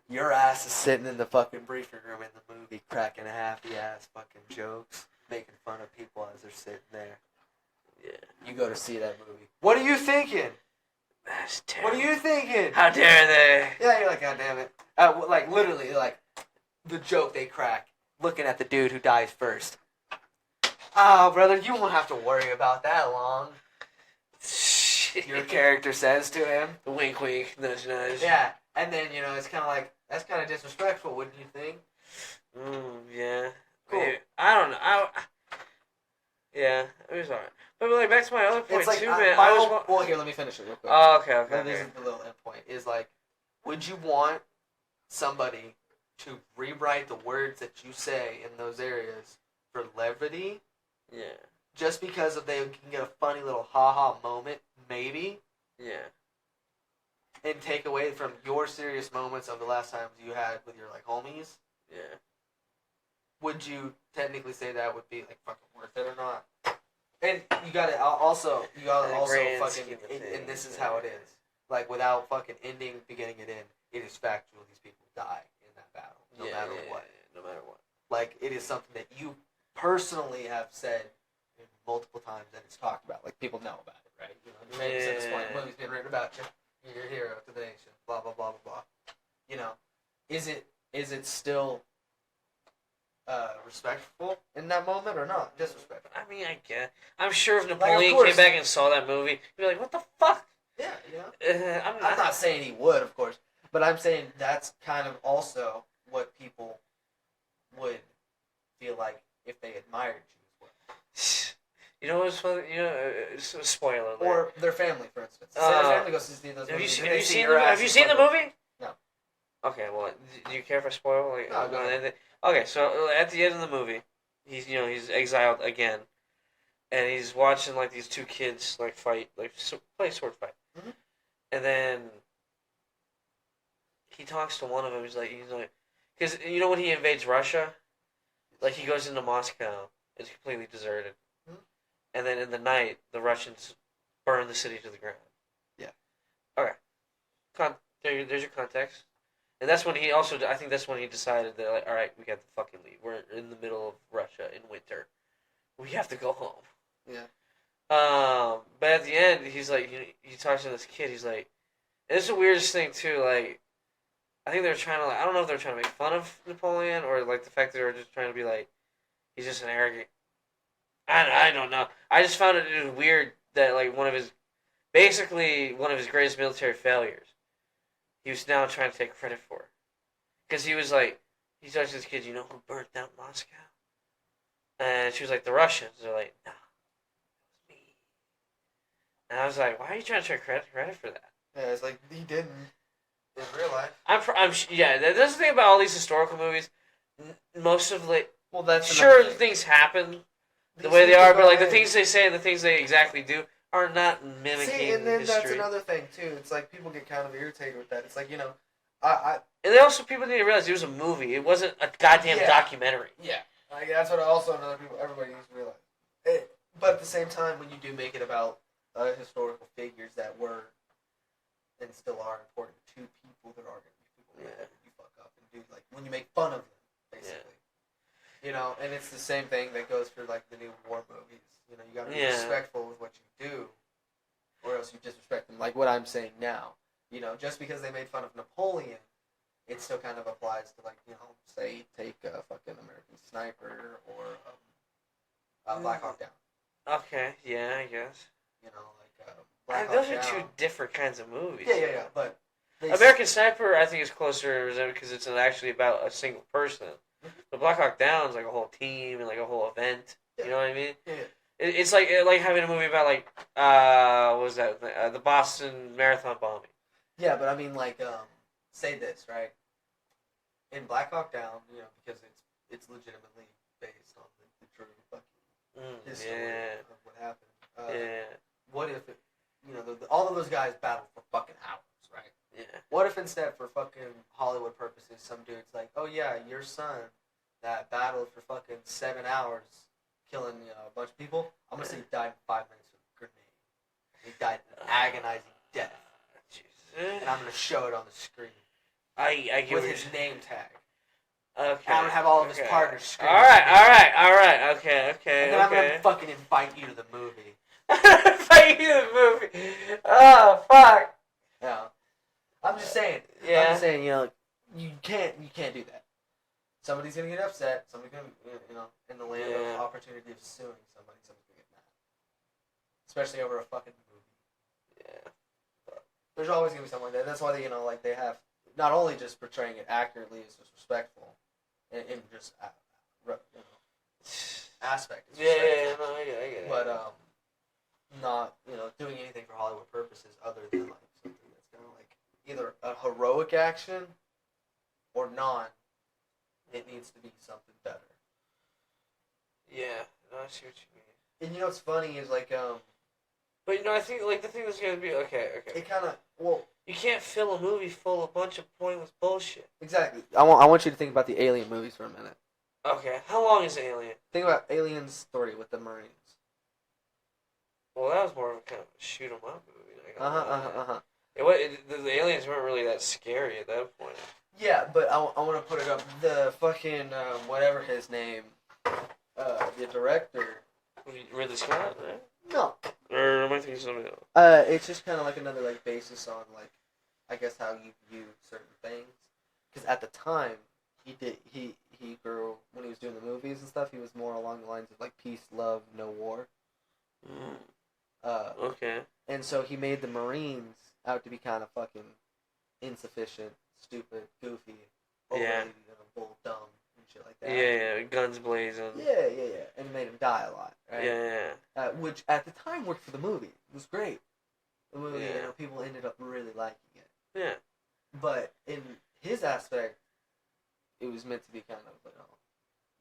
Your ass is sitting in the fucking briefing room in the movie, cracking happy ass fucking jokes, making fun of people as they're sitting there. Yeah. You go to see that movie. What are you thinking? That's terrible. What are you thinking? How dare they? Yeah, you're like, God damn it. Like, literally, like, the joke they crack, looking at the dude who dies first. Oh, brother, you won't have to worry about that long. Your character says to him. The wink, wink, nudge, nudge. Yeah, and then, it's kind of like, that's kind of disrespectful, wouldn't you think? Yeah. Cool. Maybe. I don't know. Yeah, it was alright. But like back to my other point It's like, too, man. well, here, let me finish it real quick. Oh, okay. This is the little end point. Is like, would you want somebody to rewrite the words that you say in those areas for levity? Yeah. Just because they can get a funny little ha-ha moment, maybe, Yeah. and take away from your serious moments of the last times you had with your, like, homies? Yeah. Would you technically say that would be, like, fucking worth it or not? And you gotta also grand fucking, scheme of and this things, is how it is. Like, without fucking ending, beginning it in, it is factual. These people die in that battle, no matter what. Yeah, no matter what. Like, it is something that you personally have said multiple times that it's talked about. Like, people know about it, right? You maybe said this point, movie's been written about you. You're a hero to the nation. Blah blah blah blah blah. Is it still respectful in that moment or not? Disrespectful. I mean, I guess. I'm sure if of Napoleon course. came back and saw that movie, he'd be like, "What the fuck?" Yeah, I'm I'm not saying he would, of course, but I'm saying that's kind of also what people would feel like if they admired you as well. You know what's funny? Spoiler alert. Or their family, for instance. Say their family goes to see those Have you movies. seen? and Have they you see seen your the? ass Have you in seen the front of movie? No. Okay. Well, do you care if I spoil? Like, No, go ahead. Okay, so at the end of the movie, he's exiled again, and he's watching like these two kids like fight, play sword fight, Mhm. and then he talks to one of them. He's like, because when he invades Russia, like he goes into Moscow, it's completely deserted, Mhm. and then in the night the Russians burn the city to the ground. Yeah. Okay. There's your context. And that's when I think that's when he decided that, like, all right, we got to fucking leave. We're in the middle of Russia in winter. We have to go home. Yeah. But at the end, he's like, he talks to this kid. He's like, and it's the weirdest thing too. Like, I think they're trying to, I don't know if they're trying to make fun of Napoleon or like the fact that they were just trying to be like, he's just an arrogant. I don't know. I just found it weird that like one of his greatest military failures, he was now trying to take credit for. Because he was like, he talks to this kid, you know who burnt down Moscow? And she was like, the Russians. They're like, no, it was me. And I was like, why are you trying to take credit for that? Yeah, it's like he didn't in real life. Yeah, that's the thing about all these historical movies. Most of Well, that's sure things happen the way they are, but like the things they say and the things they exactly do are not mimicking See, and then history. that's another thing too. It's like people get kind of irritated with that. It's like I And then also people need to realize it was a movie. It wasn't a goddamn documentary. yeah, like that's what also another people everybody needs to realize. But at the same time, when you do make it about historical figures that were and still are important to people, there are going to be people that you fuck up and do like when you make fun of them, basically. And it's the same thing that goes for like the new war movies. You got to be respectful with what you do, or else you disrespect them. Like what I'm saying now. Just because they made fun of Napoleon, it still kind of applies to like say take a fucking American Sniper or Black Hawk Down. Okay, yeah, I guess. Black Those Hawk are two Down. different kinds of movies. Yeah. But American Sniper, I think, is closer because it's actually about a single person. But Black Hawk Down is like a whole team and like a whole event. Yeah. You know what I mean? Yeah. It's like having a movie about like what was that? The Boston Marathon bombing. Yeah, but I mean, like, say this, right? In Black Hawk Down, because it's legitimately based on the true fucking history Yeah. of what happened. Yeah. What if all of those guys battled for fucking hours, right? Yeah. What if instead, for fucking Hollywood purposes, some dude's like, oh yeah, your son that battled for fucking 7 hours, killing a bunch of people. I'm gonna say he died in 5 minutes with a grenade. He died an agonizing death, Jesus. and I'm gonna show it on the screen I get with what his name tag. Okay. And I'm gonna have all of his partners scream. Alright. Okay. And then I'm gonna fucking invite you to the movie. Fight you the movie. Oh fuck. Yeah. I'm just saying. Yeah. I'm just saying. You can't do that. Somebody's gonna get upset. Somebody's gonna, in the land of opportunity of suing somebody's gonna get mad. Especially over a fucking movie. Yeah. There's always gonna be something like that. That's why they have not only just portraying it accurately, it's just respectful, in just aspect. Yeah, no, I get it. But not doing anything for Hollywood purposes other than like something that's kind of like either a heroic action or non. It needs to be something better. Yeah, no, I see what you mean. And what's funny is like But I think like the thing that's gonna be okay. It kind of You can't fill a movie full of a bunch of pointless bullshit. Exactly. I want you to think about the Alien movies for a minute. Okay, how long is Alien? Think about Aliens 3 with the Marines. Well, that was more of a kind of shoot 'em up movie. The aliens weren't really that scary at that point. Yeah, but I want to put it up. The fucking whatever his name, the director. Ridley Scott, right? No. Or am I thinking something else? It's just kind of like another like basis on like, I guess how you view certain things. Because at the time, he grew when he was doing the movies and stuff. He was more along the lines of like peace, love, no war. Okay. And so he made the Marines out to be kind of fucking insufficient, stupid, goofy, overly, bull dumb and shit like that. Yeah, guns blazing. Yeah, and made him die a lot, right? Yeah. Which at the time worked for the movie. It was great. The movie, Yeah. People ended up really liking it. Yeah. But in his aspect, it was meant to be kind of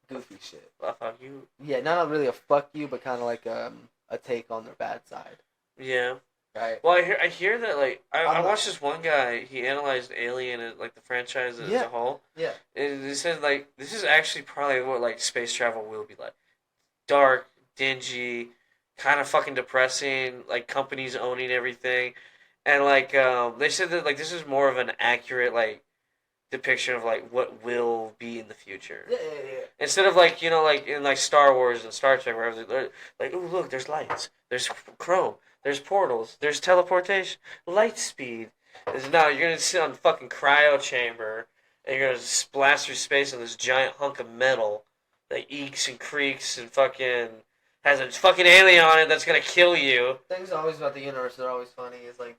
goofy shit. Well, fuck you. Yeah, not really a fuck you, but kind of like a take on their bad side. Yeah. Right. Well, I hear that like I watched this one guy. He analyzed Alien and like the franchise as a whole. Yeah. And he said like this is actually probably what like space travel will be like. Dark, dingy, kind of fucking depressing. Like companies owning everything, and like they said that like this is more of an accurate like depiction of like what will be in the future. Yeah. Instead of like like in like Star Wars and Star Trek, where they're like, oh look, there's lights, there's chrome, there's portals, there's teleportation, light speed. No, you're gonna sit on a fucking cryo chamber and you're gonna blast through space on this giant hunk of metal that eeks and creaks and fucking has a fucking alien on it that's gonna kill you. Things always about the universe that are always funny is like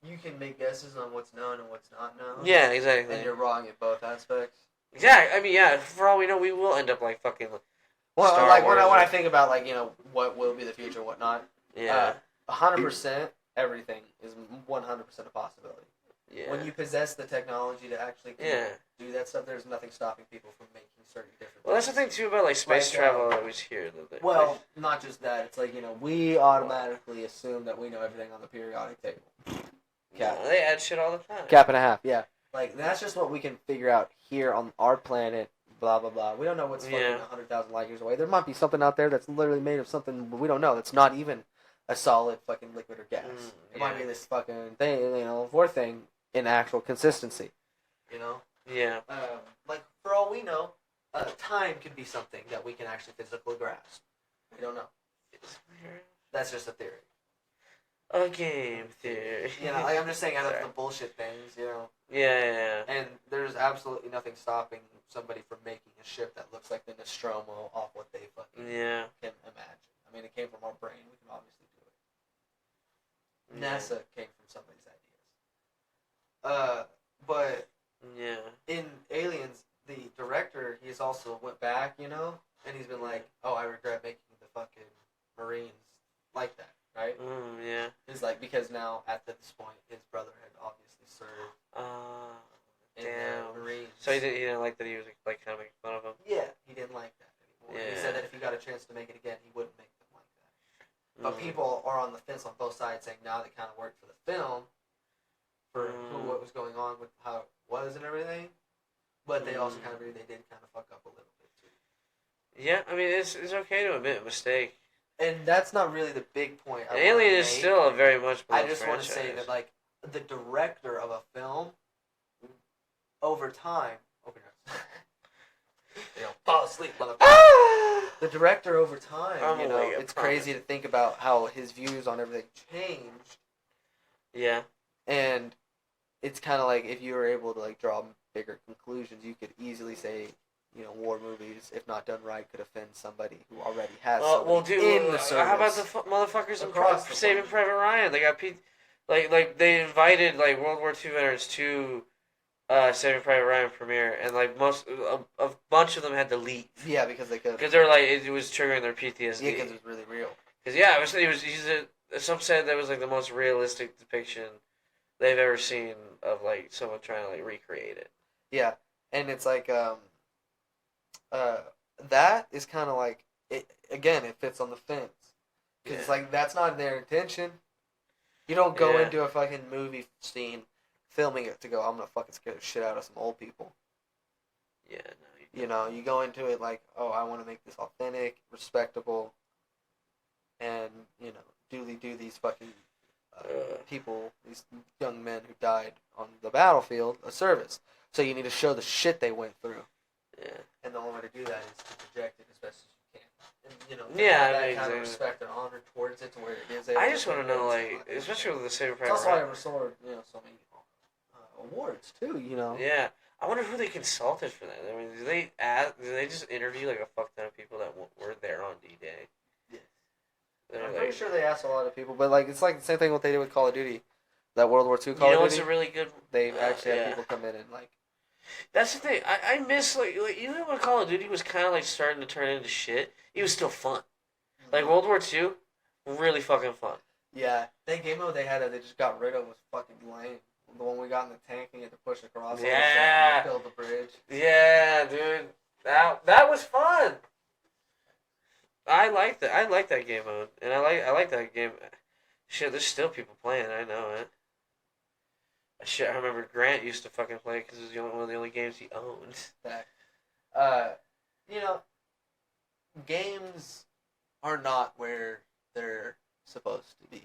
you can make guesses on what's known and what's not known. Yeah, exactly. And you're wrong in both aspects. Yeah, I mean, yeah. For all we know, we will end up like fucking. Well, Star like Wars when I think about like what will be the future, and what not. Yeah. 100%, everything is 100% a possibility. Yeah. When you possess the technology to actually do that stuff, there's nothing stopping people from making certain different. Well, that's the thing too about like space travel. I always hear that. Well, not just that. It's like we automatically assume that we know everything on the periodic table. Yeah, they add shit all the time. Cap and a half, yeah. Like that's just what we can figure out here on our planet. Blah blah blah. We don't know what's fucking 100,000 light years away. There might be something out there that's literally made of something we don't know. That's not even a solid fucking liquid or gas. It might be this fucking thing, fourth thing in actual consistency. Yeah. Like for all we know, time could be something that we can actually physically grasp. We don't know. That's just a theory. A game theory. Like I'm just saying out of the bullshit things, Yeah. And there's absolutely nothing stopping somebody from making a ship that looks like the Nostromo off what they fucking can imagine. I mean, it came from our brain. We can obviously do it. NASA came from somebody's ideas. But in Aliens, the director, he's also went back, and he's been like, oh, I regret making the fucking Marines like that, right? Yeah. He's like, because now, at this point, his brother had obviously So he didn't like that he was like kind of making fun of him. Yeah, he didn't like that anymore. Yeah. He said that if he got a chance to make it again, he wouldn't make them like that. But Mm. people are on the fence on both sides, saying now they kind of worked for the film, for what was going on with how it was and everything. But they also kind of agree they did kind of fuck up a little bit too. Yeah, I mean it's okay to admit a mistake. And that's not really the big point. Alien is still a very much. I just want to say that like the director of a film, over time, open your eyes. They don't fall asleep, motherfucker. The director over time, I'm you know, awake, I it's promise. crazy to think about how his views on everything changed, Yeah. and it's kind of like if you were able to like draw bigger conclusions, you could easily say, you know, war movies, if not done right, could offend somebody who already has somebody in the service. How about the motherfuckers in Across the Saving board. Private Ryan? They got like they invited like World War II veterans to Saving Private Ryan premiere, and like a bunch of them had to leave Yeah, because they could. because they were like it was triggering their PTSD. Yeah, because it was really real. Because yeah, some said that was like the most realistic depiction they've ever seen of like someone trying to like recreate it. Yeah, and it's like that is kind of like it again. It fits on the fence because it's like that's not their intention. You don't go into a fucking movie scene filming it to go, I'm gonna fucking scare the shit out of some old people. Yeah, no. You know, you go into it like, oh, I want to make this authentic, respectable, and you know, duly do these fucking people, these young men who died on the battlefield of service. So you need to show the shit they went through. Yeah. And the only way to do that is to project it as best as you can. And, you know, Yeah, have that I mean, kind of exactly. respect and honor towards it to where it is. I just want to know, like, especially with the Saving It's Private also why Ryan. I restored, you know, so many awards too. You know. Yeah, I wonder who they consulted for that. I mean, do they just interview like a fuck ton of people that were there on D-Day? Yes. They're I'm like, pretty sure they asked a lot of people, but like it's like the same thing what they did with Call of Duty, that World War II Call you know of what's Duty. a really good? They actually had yeah. people come in and like. That's the thing. I miss like even when Call of Duty was kind of like starting to turn into shit, it was still fun. Like World War II, really fucking fun. Yeah, that game mode they had that they just got rid of was fucking lame. The one we got in the tank and you had to push across. Yeah. And build the bridge. Yeah, dude, that was fun. I like that. I like that game mode, and I like that game. Shit, there's still people playing. I know it. Shit, I remember Grant used to fucking play because it was one of the only games he owned. Back. You know, games are not where they're supposed to be.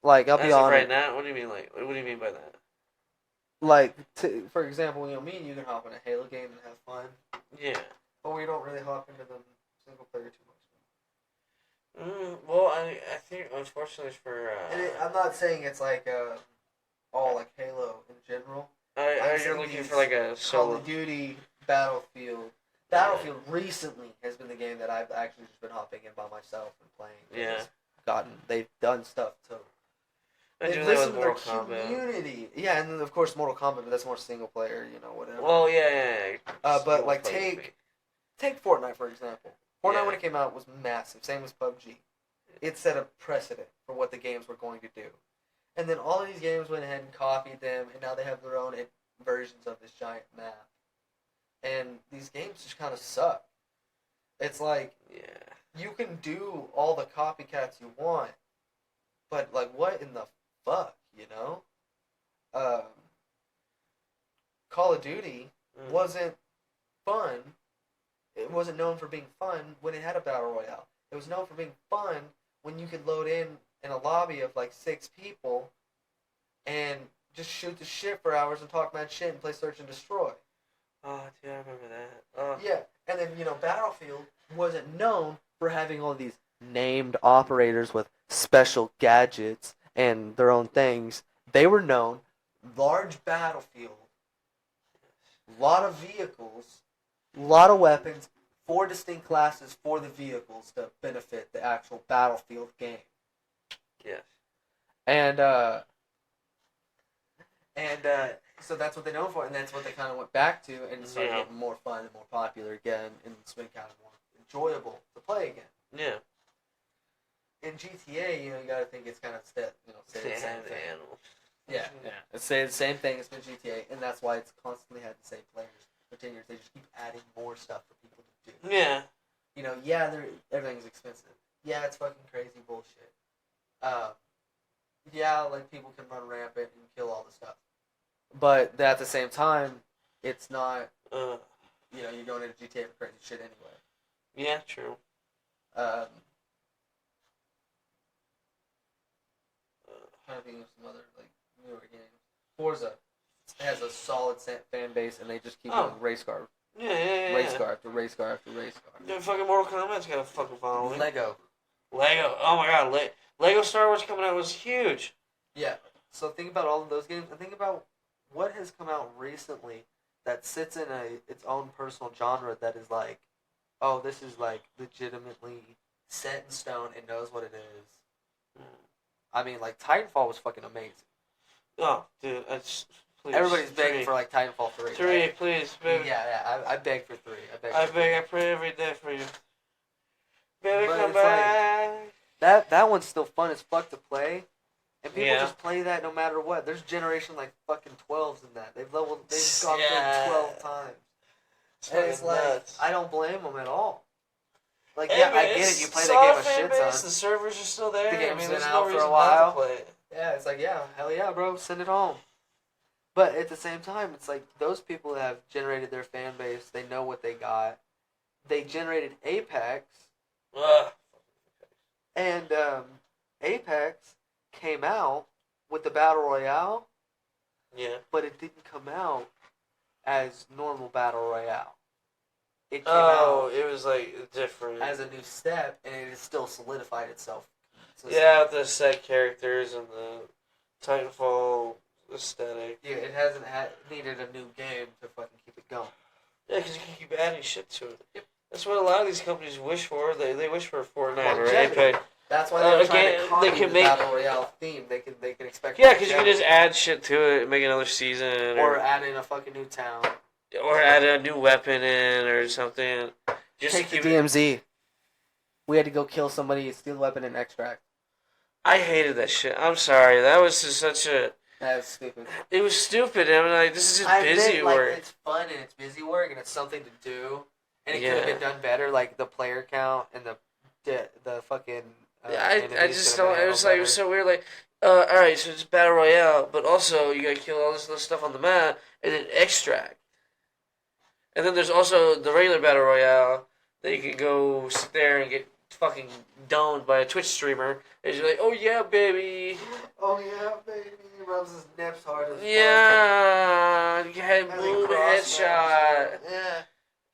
Like I'll As be of honest. right now, what do you mean? Like, what do you mean by that? Like, for example, you know, me and you can hop in a Halo game and have fun, Yeah. but we don't really hop into the single player too much. Well, I think unfortunately for I'm not saying it's like all like Halo in general. you're saying looking these for like a Call solo. of Duty, Battlefield. Battlefield recently has been the game that I've actually just been hopping in by myself and playing. Yeah. They've done stuff to. I They do that with listen to their Mortal Kombat. community. Yeah, and then of course Mortal Kombat, but that's more single player, you know, whatever. Well, yeah. But like take Fortnite for example. Fortnite Yeah. when it came out was massive. Same as PUBG. It set a precedent for what the games were going to do. And then all of these games went ahead and copied them, and now they have their own versions of this giant map. And these games just kind of suck. It's like you can do all the copycats you want, but like what in the fuck, you know? Call of Duty wasn't fun. It wasn't known for being fun when it had a battle royale. It was known for being fun when you could load in a lobby of like 6 people and just shoot the shit for hours and talk mad shit and play search and destroy. Oh, dude, I remember that. Oh. Yeah, and then, you know, Battlefield wasn't known for having all these named operators with special gadgets and their own things. They were known, large battlefield, lot of vehicles, lot of weapons, 4 distinct classes for the vehicles to benefit the actual Battlefield game. Yes. And so that's what they're known for, and that's what they kind of went back to, and started getting more fun and more popular again, and it's been kind of more enjoyable to play again. Yeah. In GTA, you know, you gotta think it's kind of staying the same thing. Animals. Yeah. It's the same thing as the GTA, and that's why it's constantly had the same players for 10 years. They just keep adding more stuff for people to do. Yeah. You know, yeah, everything's expensive. Yeah, it's fucking crazy bullshit. Yeah, like people can run rampant and kill all the stuff. But at the same time, it's not. You know, you're going into GTA for crazy shit anyway. Yeah, true. Trying to think of some other like newer games. Forza has a solid fan base, and they just keep going race car, race car after race car after race car. Yeah, fucking Mortal Kombat's got a fucking following. Lego. Oh my god, Lego Star Wars coming out was huge. Yeah. So think about all of those games, and think about what has come out recently that sits in its own personal genre that is like, oh, this is like legitimately set in stone and knows what it is. I mean, like Titanfall was fucking amazing. Oh, dude, that's please. Everybody's begging for like Titanfall 3. Three, right? please, baby. Yeah. I beg for 3. I pray every day for you. Baby, But come it's like- back. That one's still fun as fuck to play. And people Yeah. just play that no matter what. There's generation like fucking 12s in that. They've gone through Yeah. 12 times. And it's fucking like, nuts. I don't blame them at all. Like, Hey, yeah, man, I get it's it. You play solid that game fan a shit base, ton. the servers are still there. The game's I mean, been there's out no for a reason while. not to play it. Yeah, it's like, yeah, hell yeah, bro, send it home. But at the same time, it's like those people have generated their fan base. They know what they got. They generated Apex, Ugh. and Apex came out with the Battle Royale, Yeah. but it didn't come out as normal Battle Royale. It came Oh, out it was like different. as a new step, and it has still solidified itself. Yeah, with the set characters and the Titanfall aesthetic. Yeah, it hasn't needed a new game to fucking keep it going. Yeah, because you can keep adding shit to it. Yep. That's what a lot of these companies wish for. They wish for Fortnite or Longevity. Apex. That's why they're trying again, to copy they can the make- Battle Royale theme. They can expect. Yeah, because you can longevity. just add shit to it, make another season, or add in a fucking new town. or add a new weapon in or something. Just Take to the keep it. DMZ. We had to go kill somebody, steal a weapon, and extract. I hated that shit. I'm sorry. That was just such a. That's stupid. It was stupid. I mean, like, this is just busy work. It's fun and it's busy work and it's something to do, and it could have Yeah. been done better. Like the player count and the fucking. I enemies just could have don't. been It was handled like it was better. so weird. Like, all right, so it's battle royale, but also you gotta kill all this little stuff on the map and then extract. And then there's also the regular battle royale that you can go sit there and get fucking domed by a Twitch streamer. And you're like, oh yeah, baby, Oh yeah, baby, he rubs his nips hard as fuck. yeah, you had And they boom cross headshot, Yeah.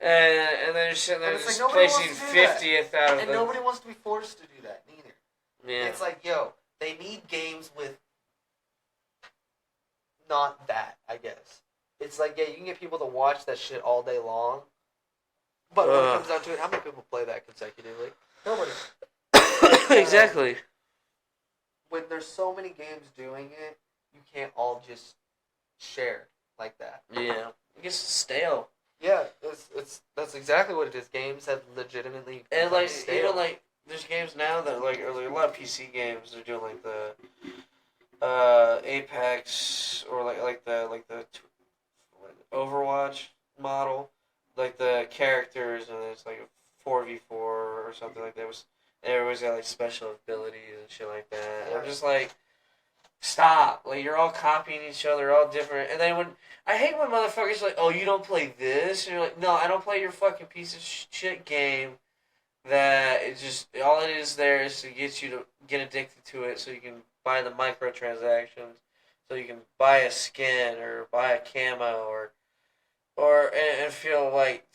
and then you're sitting there And it's just like, nobody placing wants to do that. 50th out of And the. nobody wants to be forced to do that neither. Yeah. It's like, yo, they need games with not that, I guess. It's like, yeah, you can get people to watch that shit all day long. But when it Ugh. comes down to it, how many people play that consecutively? Nobody. Exactly. When there's so many games doing it, you can't all just share like that. Yeah. It gets stale. Yeah, that's exactly what it is. Games have legitimately And become like stale. even like there's games now that like are like a lot of PC games. They're doing like the Apex or like the Overwatch model, like the characters and it's like a 4v4 or something like that. Everybody's got like special abilities and shit like that. And I'm just like, stop! Like you're all copying each other, all different. And then I hate when motherfuckers are like, oh, you don't play this, and you're like, no, I don't play your fucking piece of shit game. That it's just all it is there is to get you to get addicted to it, so you can buy the microtransactions, so you can buy a skin or buy a camo and feel like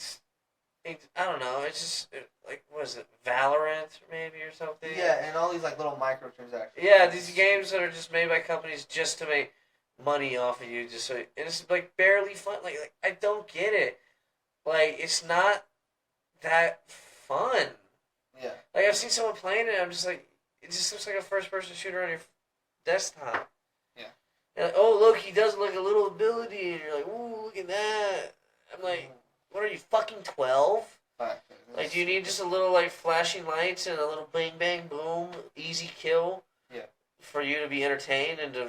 I don't know. It's just like what is it, Valorant maybe or something? Yeah, and all these like little microtransactions. Yeah, these games that are just made by companies just to make money off of you, just so and it's like barely fun. Like I don't get it. Like it's not that fun. Yeah. Like I've seen someone playing it, I'm just like, it just looks like a first-person shooter on your desktop. Yeah. And like, oh look, he does like a little ability, and you're like, ooh, look at that. I'm like, what are you fucking 12? Like, do you need just a little like flashing lights and a little bang bang boom, easy kill? Yeah. For you to be entertained and to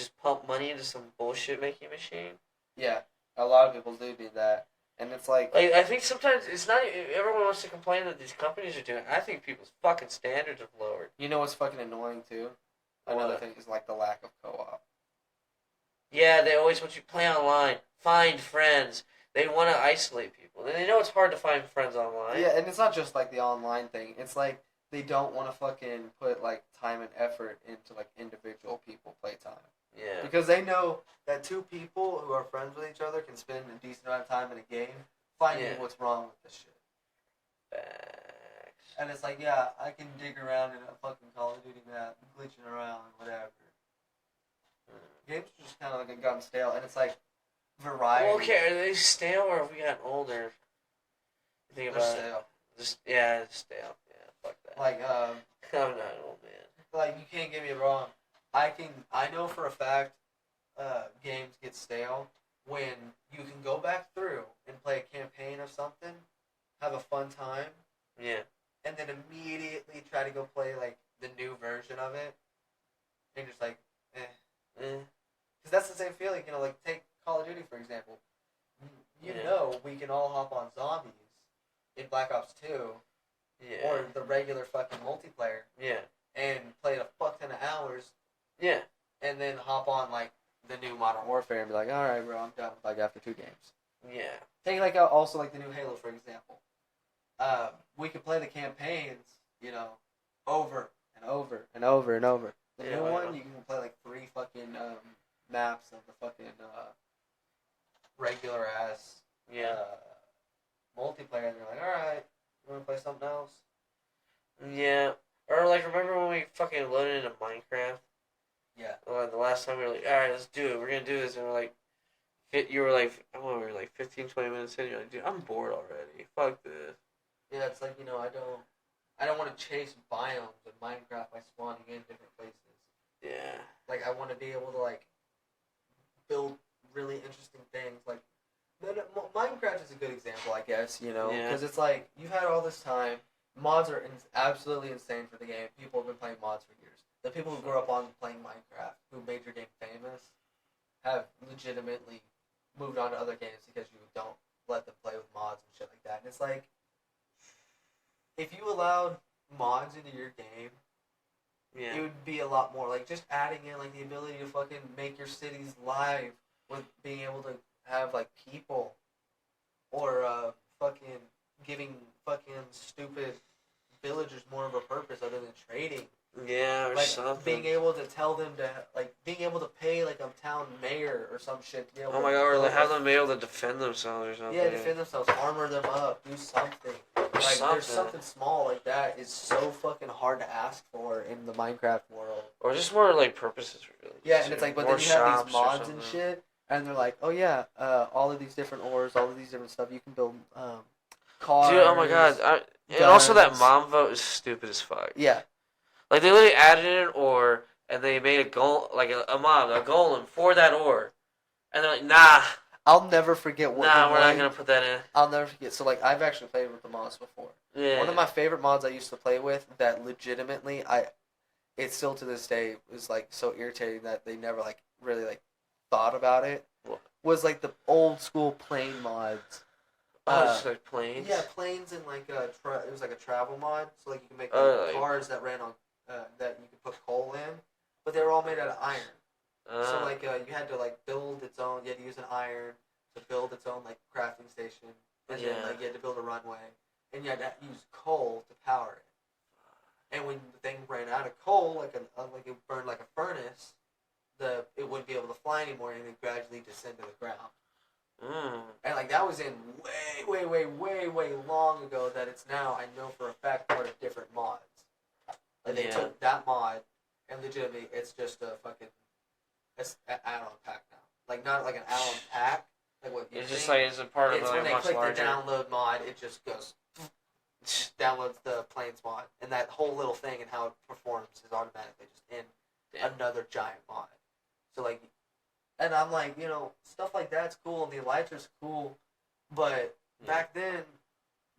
just pump money into some bullshit making machine. Yeah, a lot of people do that, and it's like I think sometimes it's not. Everyone wants to complain that these companies are doing it. I think people's fucking standards have lowered. you know what's fucking annoying too. Another What? thing is like the lack of co-op. Yeah, they always want you to play online, find friends. They want to isolate people, and they know it's hard to find friends online. Yeah, and it's not just like the online thing. It's like they don't want to fucking put like time and effort into like individual people playtime. Yeah. Because they know that two people who are friends with each other can spend a decent amount of time in a game finding Yeah. what's wrong with this shit. Facts. And it's like, yeah, I can dig around in a fucking Call of Duty map, glitching around, whatever. Games are just kind of like gotten stale, and it's like variety. Well, okay, are they stale or have we gotten older? You think They're about stale. it. Just yeah, it's stale. Yeah, fuck that. Like, I'm not an old man. like you can't get me wrong. I know for a fact, games get stale when you can go back through and play a campaign of something, have a fun time, Yeah. and then immediately try to go play like the new version of it, and just like, because that's the same feeling. You know, like take Call of Duty for example. You Yeah. know, we can all hop on zombies in Black Ops 2 Yeah. or the regular fucking multiplayer Yeah. and play a fuck ton of hours, Yeah. and then hop on like the new Modern Warfare and be like, all right, bro, I'm done. Like after 2 games. Yeah. Take like also like the new Halo for example. We could play the campaigns, you know, over and over and over and over. The Yeah, new I one, know. you can play like 3 fucking maps of the fucking regular ass Yeah. multiplayer, and you're like, all right, you want to play something else? Yeah. Or like, remember when we fucking loaded into Minecraft? Yeah. Like, the last time we were like, all right, let's do it. We're gonna do this, and we're like, you were like, we were like 15, 20 minutes in. You're like, dude, I'm bored already. Fuck this. Yeah, it's like, you know, I don't want to chase biomes in Minecraft by spawning in different places. Yeah. Like, I want to be able to like build really interesting things. Like, Minecraft is a good example, I guess. You know, Yeah. because it's like you've had all this time. Mods are absolutely insane for the game. People have been playing mods for years. The people who grew up on playing Minecraft, who made your game famous, have legitimately moved on to other games because you don't let them play with mods and shit like that. And it's like, if you allowed mods into your game, Yeah. it would be a lot more like just adding in like the ability to fucking make your cities live with being able to have like people, or fucking giving fucking stupid villagers more of a purpose other than trading. Yeah, or Like something. being able to tell them to like being able to pay like a town mayor or some shit to be able Oh my to god, or build like have a- them be able to defend themselves or something. yeah, defend themselves, armor them up, do something. Like there's something small like that is so fucking hard to ask for in the Minecraft world. Or just more like purposes really. Yeah, and it's like, but more then you have shops these or mods and something. shit, and they're like, oh yeah, all of these different ores, all of these different stuff, you can build cars. Dude, oh my god. And also that guns. mom vote is stupid as fuck. Yeah, Like they literally added in an ore and they made a goal like a mob, a golem for that ore. And they're like, nah, I'll never forget what. we're not gonna put that in. I'll never forget. So like, I've actually played with the mods before. Yeah. One of my favorite mods I used to play with that legitimately it's still to this day is like so irritating that they never like really like thought about it. What? Was like the old school plane mods. just like planes. Yeah, planes and like it was like a travel mod, so like you can make Like- cars that ran on that you could put coal in, but they were all made out of iron. So like you had to like build its own. You had to use an iron to build its own like crafting station, and then Yeah. like you had to build a runway, and you had to use coal to power it. And when the thing ran out of coal, like it burned like a furnace, it wouldn't be able to fly anymore, and it would gradually descend to the ground. And like that was in way long ago. That it's now I know for a fact part of different mods. Like they Yeah. took that mod and legitimately it's just a fucking it's an add-on pack now. Like not like an add-on pack. Like what you It's just think. like it's a part of It's a when they much click larger. the download mod, it just goes downloads the planes mod, and that whole little thing and how it performs is automatically just in Damn. another giant mod. So like, and I'm like, you know, stuff like that's cool, and the elytra's cool, but back then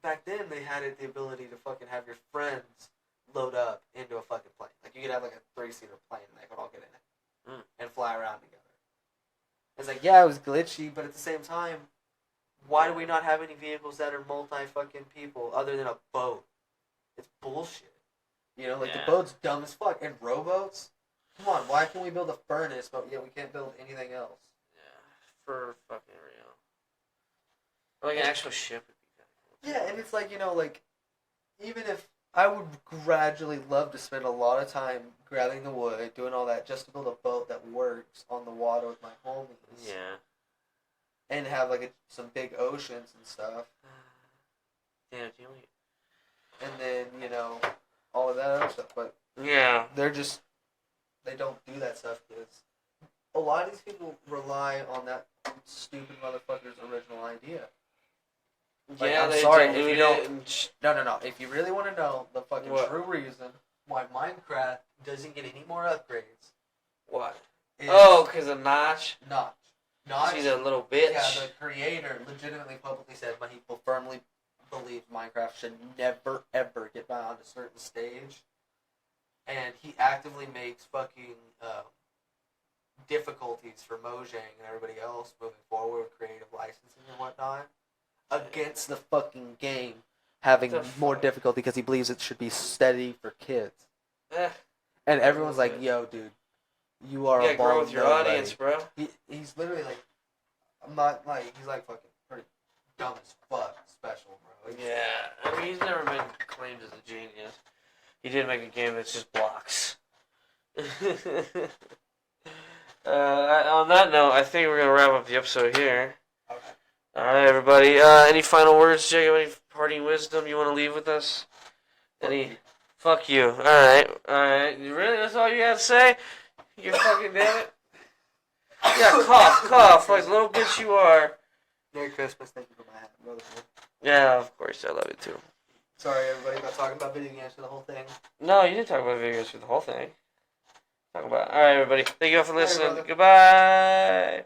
they had the ability to fucking have your friends load up into a fucking plane. Like you could have like a 3-seater plane, and they could all get in it. and fly around together. It's like, yeah, it was glitchy, but at the same time, why do we not have any vehicles that are multi-fucking people other than a boat? It's bullshit. You know, like, Yeah. the boat's dumb as fuck. And rowboats? Come on, why can we build a furnace, but yet we can't build anything else? Yeah, for fucking real. Like an actual ship would be kind of cool. Yeah, and it's like, you know, like, even if I would gradually love to spend a lot of time grabbing the wood, doing all that, just to build a boat that works on the water with my homies. Yeah. And have, like, some big oceans and stuff. Damn, do you only... And then, you know, all of that other stuff. But Yeah. they don't do that stuff because a lot of these people rely on that stupid motherfucker's original idea. Like, Yeah, I'm they sorry, don't if do you it don't- and No. If you really want to know the fucking What? true reason why Minecraft doesn't get any more upgrades, What? is Oh, because of Notch? Notch. She's a little bitch. Yeah, the creator legitimately publicly said, but he firmly believes Minecraft should never, ever get beyond a certain stage. And he actively makes fucking difficulties for Mojang and everybody else moving forward with creative licensing and whatnot against the fucking game having The more fuck? difficulty because he believes it should be steady for kids. Eh, And everyone's like, Okay. yo, dude, you are you a gotta grow ball with your nobody. audience, bro. He's literally like, I'm not like, he's like fucking pretty dumb as fuck special, bro. Yeah. I mean, he's never been claimed as a genius. He did make a game that's just blocks. On that note, I think we're going to wrap up the episode here. Okay. Alright, everybody. Any final words, Jacob? Any parting wisdom you want to leave with us? Any? Fuck you. Alright. You really? That's all you got to say? You fucking damn it? Yeah, cough, like the little bitch you are. Merry Christmas. Thank you for my hat, brother. Yeah, of course. I love it too. Sorry, everybody, about talking about video games for the whole thing. No, you didn't talk about videos for the whole thing. Talk about. Alright, everybody. Thank you all for listening. brother. Goodbye.